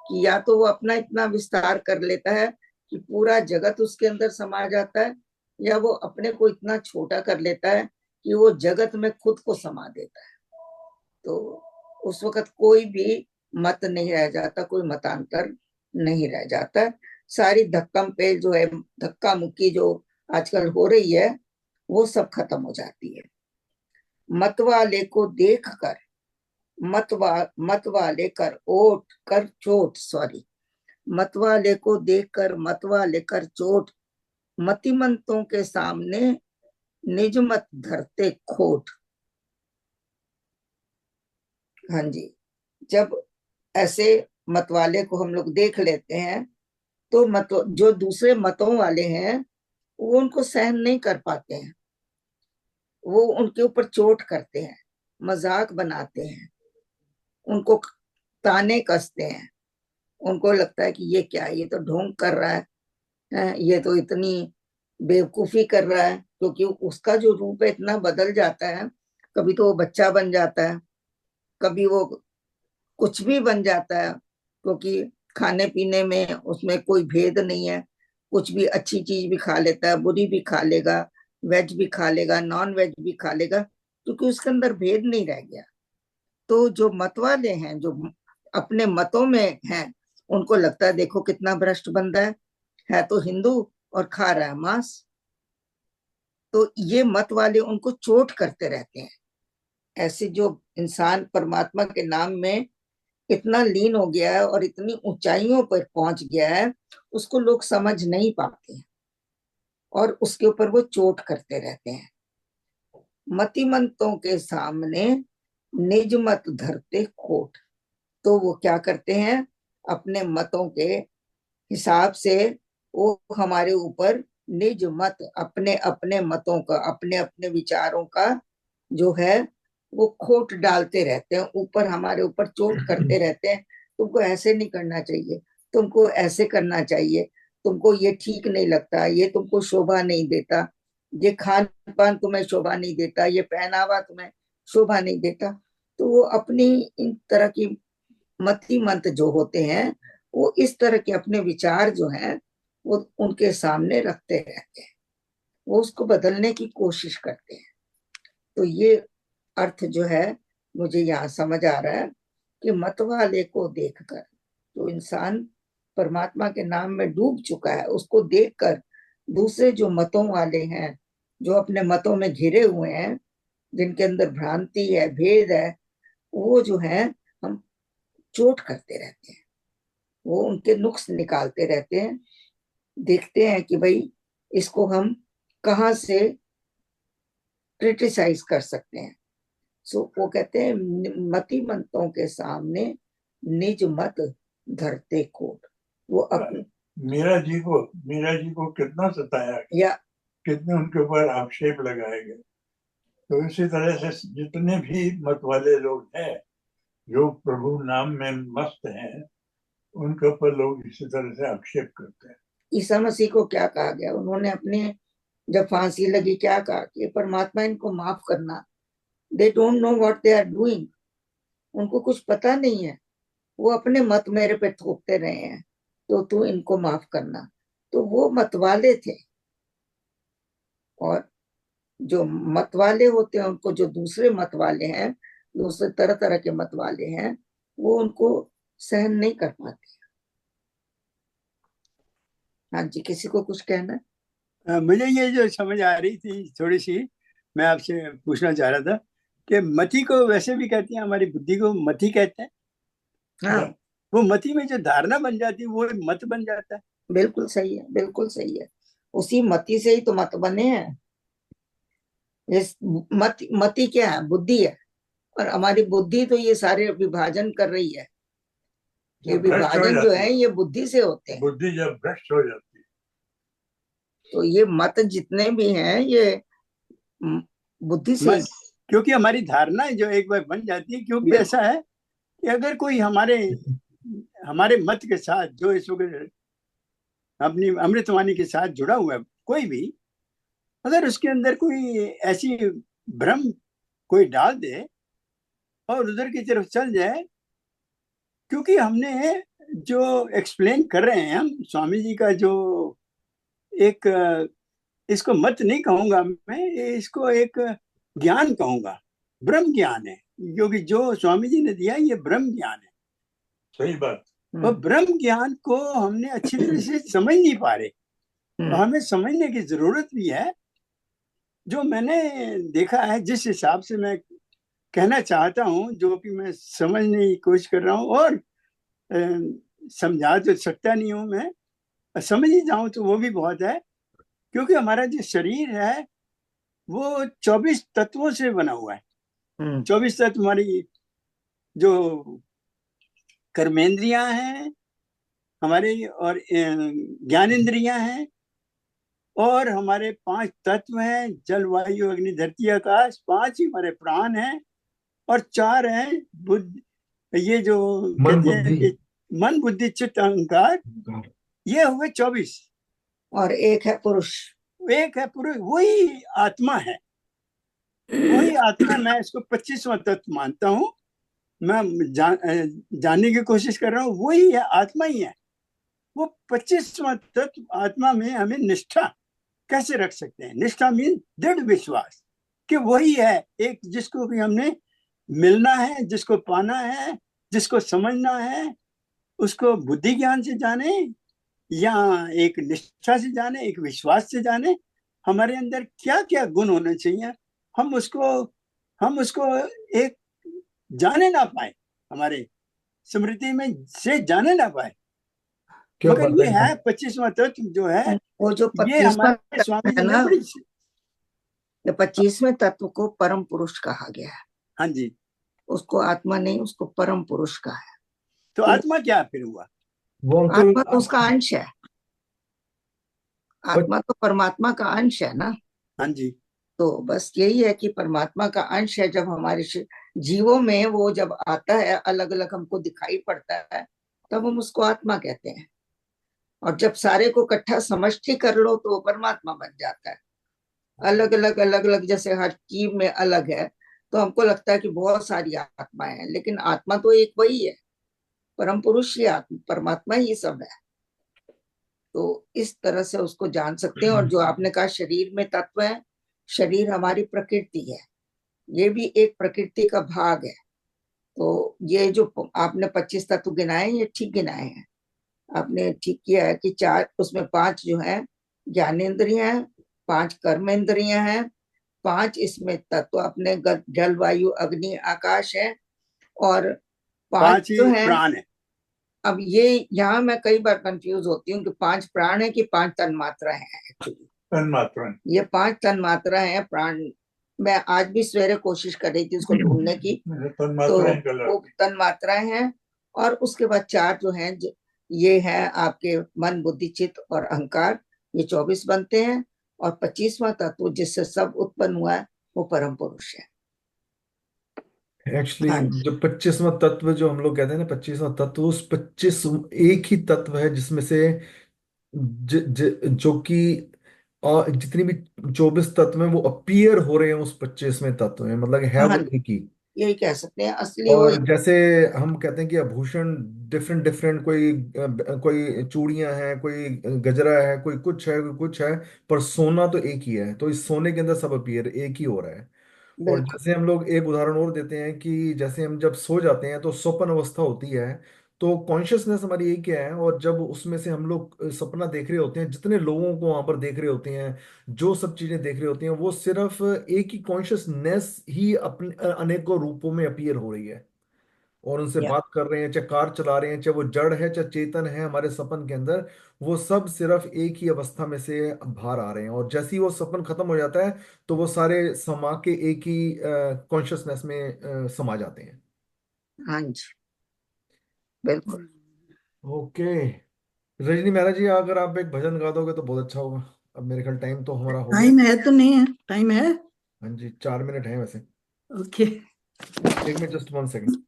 Speaker 1: कि या तो वो अपना इतना विस्तार कर लेता है कि पूरा जगत उसके अंदर समा जाता है, या वो अपने को इतना छोटा कर लेता है कि वो जगत में खुद को समा देता है। तो उस वक्त कोई भी मत नहीं रह जाता, कोई मतांतर नहीं रह जाता। सारी धक्कम पे जो है, धक्का मुक्की जो आजकल हो रही है, वो सब खत्म हो जाती है। मत वाले को देख कर मत वाले कर ओट कर चोट, सॉरी, मत वाले को देख कर मत वाले कर चोट, मतिमंतों के सामने निज मत धरते खोट। हाँ जी, जब ऐसे मत वाले को हम लोग देख लेते हैं तो जो दूसरे मतों वाले हैं वो उनको सहन नहीं कर पाते हैं, वो उनके ऊपर चोट करते हैं, मजाक बनाते हैं, उनको ताने कसते हैं। उनको लगता है कि ये क्या है, ये तो ढोंग कर रहा है, ये तो इतनी बेवकूफी कर रहा है, क्योंकि उसका जो रूप है इतना बदल जाता है। कभी तो वो बच्चा बन जाता है, कभी वो कुछ भी बन जाता है, क्योंकि खाने पीने में उसमें कोई भेद नहीं है। कुछ भी अच्छी चीज भी खा लेता है, बुरी भी खा लेगा, वेज भी खा लेगा, नॉन वेज भी खा लेगा, क्योंकि उसके अंदर भेद नहीं रह गया। तो जो मत वाले हैं, जो अपने मतों में हैं, उनको लगता है देखो कितना भ्रष्ट बंदा है तो हिंदू और खा रहा है मांस। तो ये मत वाले उनको चोट करते रहते हैं। ऐसे जो इंसान परमात्मा के नाम में इतना लीन हो गया है और इतनी ऊंचाइयों पर पहुंच गया है, उसको लोग समझ नहीं पाते हैं और उसके ऊपर वो चोट करते रहते हैं। मतिमंतों के सामने निज मत धरते खोट। तो वो क्या करते हैं, अपने मतों के हिसाब से वो हमारे ऊपर निज मत, अपने अपने मतों का, अपने अपने विचारों का जो है वो खोट डालते रहते हैं, ऊपर हमारे ऊपर चोट करते रहते हैं। तुमको ऐसे नहीं करना चाहिए, तुमको ऐसे करना चाहिए, तुमको ये ठीक नहीं लगता, ये तुमको शोभा नहीं देता, ये खान पान तुम्हें शोभा नहीं देता, ये पहनावा तुम्हें शोभा नहीं देता। तो वो अपनी इन तरह की मति मंत जो होते हैं, वो इस तरह के अपने विचार जो हैं वो उनके सामने रखते रहते हैं, वो उसको बदलने की कोशिश करते हैं। तो ये अर्थ जो है मुझे यहाँ समझ आ रहा है कि मत वाले को देखकर, जो इंसान परमात्मा के नाम में डूब चुका है, उसको देखकर दूसरे जो मतों वाले हैं, जो अपने मतों में घिरे हुए हैं, जिनके अंदर भ्रांति है, भेद है, वो जो है हम चोट करते रहते हैं, वो उनके नुक्स निकालते रहते हैं, देखते हैं कि भाई इसको हम कहाँ से क्रिटिसाइज कर सकते हैं। सो वो कहते हैं मतिमंतों के सामने निज मत धरते खोट। वो अपने
Speaker 5: मीरा जी को कितना सताया,
Speaker 1: या
Speaker 5: कितने उनके ऊपर आक्षेप लगाए गए। तो इसी तरह से जितने भी मत वाले लोग हैं जो प्रभु नाम में मस्त हैं, उनके ऊपर लोग इसी तरह से आक्षेप करते हैं।
Speaker 1: ईसा मसीह को क्या कहा गया, उन्होंने अपने जब फांसी लगी क्या कहा कि परमात्मा इनको माफ करना, they don't know what they are doing, उनको कुछ पता नहीं है, वो अपने मत मेरे पे थोपते रहे हैं, तो तू इनको माफ करना। तो वो मत वाले थे, और जो मत वाले होते हैं उनको, जो दूसरे मत वाले हैं, दूसरे तरह तरह के मत वाले हैं, वो उनको सहन नहीं कर पाते। हाँ जी, किसी को कुछ कहना है?
Speaker 2: मुझे ये जो समझ आ रही थी थोड़ी सी, मैं आपसे पूछना चाह रहा था कि मति को वैसे भी कहते हैं, हमारी बुद्धि को मति कहते हैं।
Speaker 1: हाँ,
Speaker 2: वो मति में जो धारणा बन जाती है वो मत बन जाता है।
Speaker 1: बिल्कुल सही है, बिल्कुल सही है। उसी मति से ही तो मत बने हैं। इस मति क्या है, बुद्धि है, और हमारी बुद्धि तो ये सारे विभाजन कर रही है। ये
Speaker 5: जब भ्रष्ट हो
Speaker 1: विभाजन जो
Speaker 5: जाती
Speaker 1: है ये बुद्धि से होते हैं।
Speaker 5: बुद्धि जब भ्रष्ट हो जाती है,
Speaker 1: तो ये मत जितने भी हैं ये बुद्धि से
Speaker 2: मन, क्योंकि हमारी धारणा जो एक बार बन जाती है, क्योंकि
Speaker 1: बिल्कुल।
Speaker 2: ऐसा है कि अगर कोई हमारे हमारे मत के साथ जो इस वक्त अपनी अमृतवाणी के साथ जुड़ा हुआ है, कोई भी अगर उसके अंदर कोई ऐसी भ्रम कोई डाल दे और उधर की तरफ चल जाए, क्योंकि हमने जो एक्सप्लेन कर रहे हैं हम स्वामी जी का जो एक इसको मत नहीं कहूंगा मैं, इसको एक ज्ञान कहूंगा, ब्रह्म ज्ञान है, क्योंकि जो स्वामी जी ने दिया ये ब्रह्म ज्ञान है।
Speaker 5: सही बात।
Speaker 2: और ब्रह्म ज्ञान को हमने अच्छी तरह से समझ नहीं पा रहे, तो हमें समझने की जरूरत भी है। जो मैंने देखा है, जिस हिसाब से मैं कहना चाहता हूँ, जो कि मैं समझने की कोशिश कर रहा हूँ, और समझा तो सकता नहीं हूँ मैं, समझ ही जाऊं तो वो भी बहुत है, क्योंकि हमारा जो शरीर है वो 24 तत्वों से बना हुआ है। 24 तत्व हमारी जो कर्मेंद्रियां हैं हमारे, और ज्ञानेंद्रियां हैं, और हमारे 5 तत्व हैं, जल वायु अग्नि धरती आकाश, 5 ही हमारे प्राण हैं, और 4 हैं बुद्धि, ये जो
Speaker 3: मन
Speaker 2: कहते हैं
Speaker 3: बुद्धि
Speaker 2: कि मन बुद्धि चित्त अहंकार, ये हुए 24।
Speaker 1: और एक है पुरुष।
Speaker 2: एक है पुरुष, वही आत्मा है, वही आत्मा। मैं इसको 25वां तत्व मानता हूँ, मैं जानने की कोशिश कर रहा हूँ, वही है, आत्मा ही है। वो 25वां तत्व आत्मा में हमें निष्ठा कैसे रख सकते हैं? निष्ठा मीन दृढ़ विश्वास कि वही है एक, जिसको भी हमने मिलना है, जिसको पाना है, जिसको समझना है, उसको बुद्धि ज्ञान से जाने, या एक निष्ठा से जाने, एक विश्वास से जाने। हमारे अंदर क्या क्या गुण होने चाहिए, हम उसको एक जाने ना पाए, हमारे स्मृति में से जाने ना पाए,
Speaker 3: क्या
Speaker 2: मगर
Speaker 3: बात
Speaker 2: ये
Speaker 3: है।
Speaker 2: है 25वां तत्व जो है,
Speaker 1: वो जो
Speaker 2: ये
Speaker 1: 25वां
Speaker 2: हमारे स्वामी
Speaker 1: तत्व
Speaker 2: जी
Speaker 1: है
Speaker 2: ने
Speaker 1: ना,
Speaker 2: बड़ी।
Speaker 1: ये 25वें तत्व को परम पुरुष कहा गया है।
Speaker 2: हाँ जी।
Speaker 1: उसको आत्मा नहीं, उसको परम पुरुष कहा है।
Speaker 2: तो आत्मा क्या फिर हुआ?
Speaker 3: वो
Speaker 1: आत्मा तो उसका अंश है,
Speaker 3: पर
Speaker 1: आत्मा तो परमात्मा का अंश है ना।
Speaker 2: हाँ जी।
Speaker 1: तो बस यही है कि परमात्मा का अंश है। जब हमारे जीवों में वो जब आता है, अलग अलग हमको दिखाई पड़ता है, तब हम उसको आत्मा कहते हैं। और जब सारे को इकट्ठा समष्टि कर लो तो वो परमात्मा बन जाता है। अलग अलग जैसे हर जीव में अलग है, तो हमको लगता है कि बहुत सारी आत्माएं हैं, लेकिन आत्मा तो एक वही है, परम पुरुष ही आत्मा, परमात्मा ही सब है। तो इस तरह से उसको जान सकते हैं। और जो आपने कहा शरीर में तत्व है, शरीर हमारी प्रकृति है, ये भी एक प्रकृति का भाग है। तो ये जो आपने 25 तत्व गिनाए, ये ठीक गिनाए हैं, आपने ठीक किया है कि 4 उसमें 5 जो है ज्ञानेंद्रियां हैं, 5 कर्मेंद्रियां हैं, 5 इसमें तत्व अपने जल वायु अग्नि आकाश है, और 5
Speaker 2: 5 ही
Speaker 1: जो है।
Speaker 2: प्राण है।
Speaker 1: अब ये यहाँ मैं कई बार कंफ्यूज होती हूँ कि 5 प्राण है कि 5 तन मात्रा है। एक्चुअली
Speaker 5: तन मात्रा,
Speaker 1: ये 5 तन मात्रा है प्राण। मैं आज भी सवेरे कोशिश कर रही थी उसको ढूंढने की,
Speaker 5: तन
Speaker 1: तो
Speaker 5: मात्रा
Speaker 1: वो तन मात्राएं हैं। और उसके बाद 4 जो हैं, ये है आपके मन बुद्धि चित्त और अहंकार, ये 24 बनते हैं। और 25वां तत्व जिससे सब उत्पन्न हुआ है, वो परम पुरुष है।
Speaker 3: एक्चुअली
Speaker 1: हाँ जी।
Speaker 3: जो 25वां तत्व जो हम लोग कहते हैं ना, 25वां तत्व, उस 25 एक ही तत्व है जिसमें से जो कि जितनी भी 24 तत्व हैं वो अपीयर हो रहे हैं उस 25वें तत्व में, मतलब है
Speaker 1: हाँ
Speaker 3: वो
Speaker 1: जी,
Speaker 3: एक ही।
Speaker 1: यही कह सकते हैं असली वो।
Speaker 3: और जैसे हम कहते हैं कि आभूषण डिफरेंट डिफरेंट, कोई कोई चूड़ियां हैं, कोई गजरा है, कोई कुछ है, कोई कुछ है, पर सोना तो एक ही है। तो इस सोने के अंदर सब अपीयर एक ही हो रहा है। और
Speaker 1: बिल्कुल।
Speaker 3: जैसे हम लोग एक उदाहरण और देते हैं कि जैसे हम जब सो जाते हैं तो स्वप्न अवस्था होती है, तो कॉन्शियसनेस हमारी एक क्या है, और जब उसमें से हम लोग सपना देख रहे होते हैं, जितने लोगों को वहां पर देख रहे होते हैं, जो सब चीजें देख रहे होते हैं, वो सिर्फ एक ही कॉन्शियसनेस ही अपने अनेकों रूपों में अपीयर हो रही है, और उनसे
Speaker 1: या
Speaker 3: बात कर रहे हैं, चाहे कार चला रहे हैं, चाहे वो जड़ है चाहे चेतन है हमारे सपन के अंदर, वो सब सिर्फ एक ही अवस्था में से बाहर आ रहे हैं। और जैसे ही वो सपन खत्म हो जाता है तो वो सारे समा के एक ही कॉन्शियसनेस में समा जाते हैं।
Speaker 1: हाँ जी, बिल्कुल।
Speaker 3: ओके, रजनी मेहरा जी, अगर आप एक भजन गा दोगे तो बहुत अच्छा होगा। अब मेरे ख्याल टाइम तो हमारा हो गया।
Speaker 6: टाइम है तो नहीं है? टाइम है।
Speaker 3: हाँ जी, 4 मिनट है वैसे।
Speaker 6: ओके।
Speaker 3: एक मिनट, जस्ट 1 सेकंड।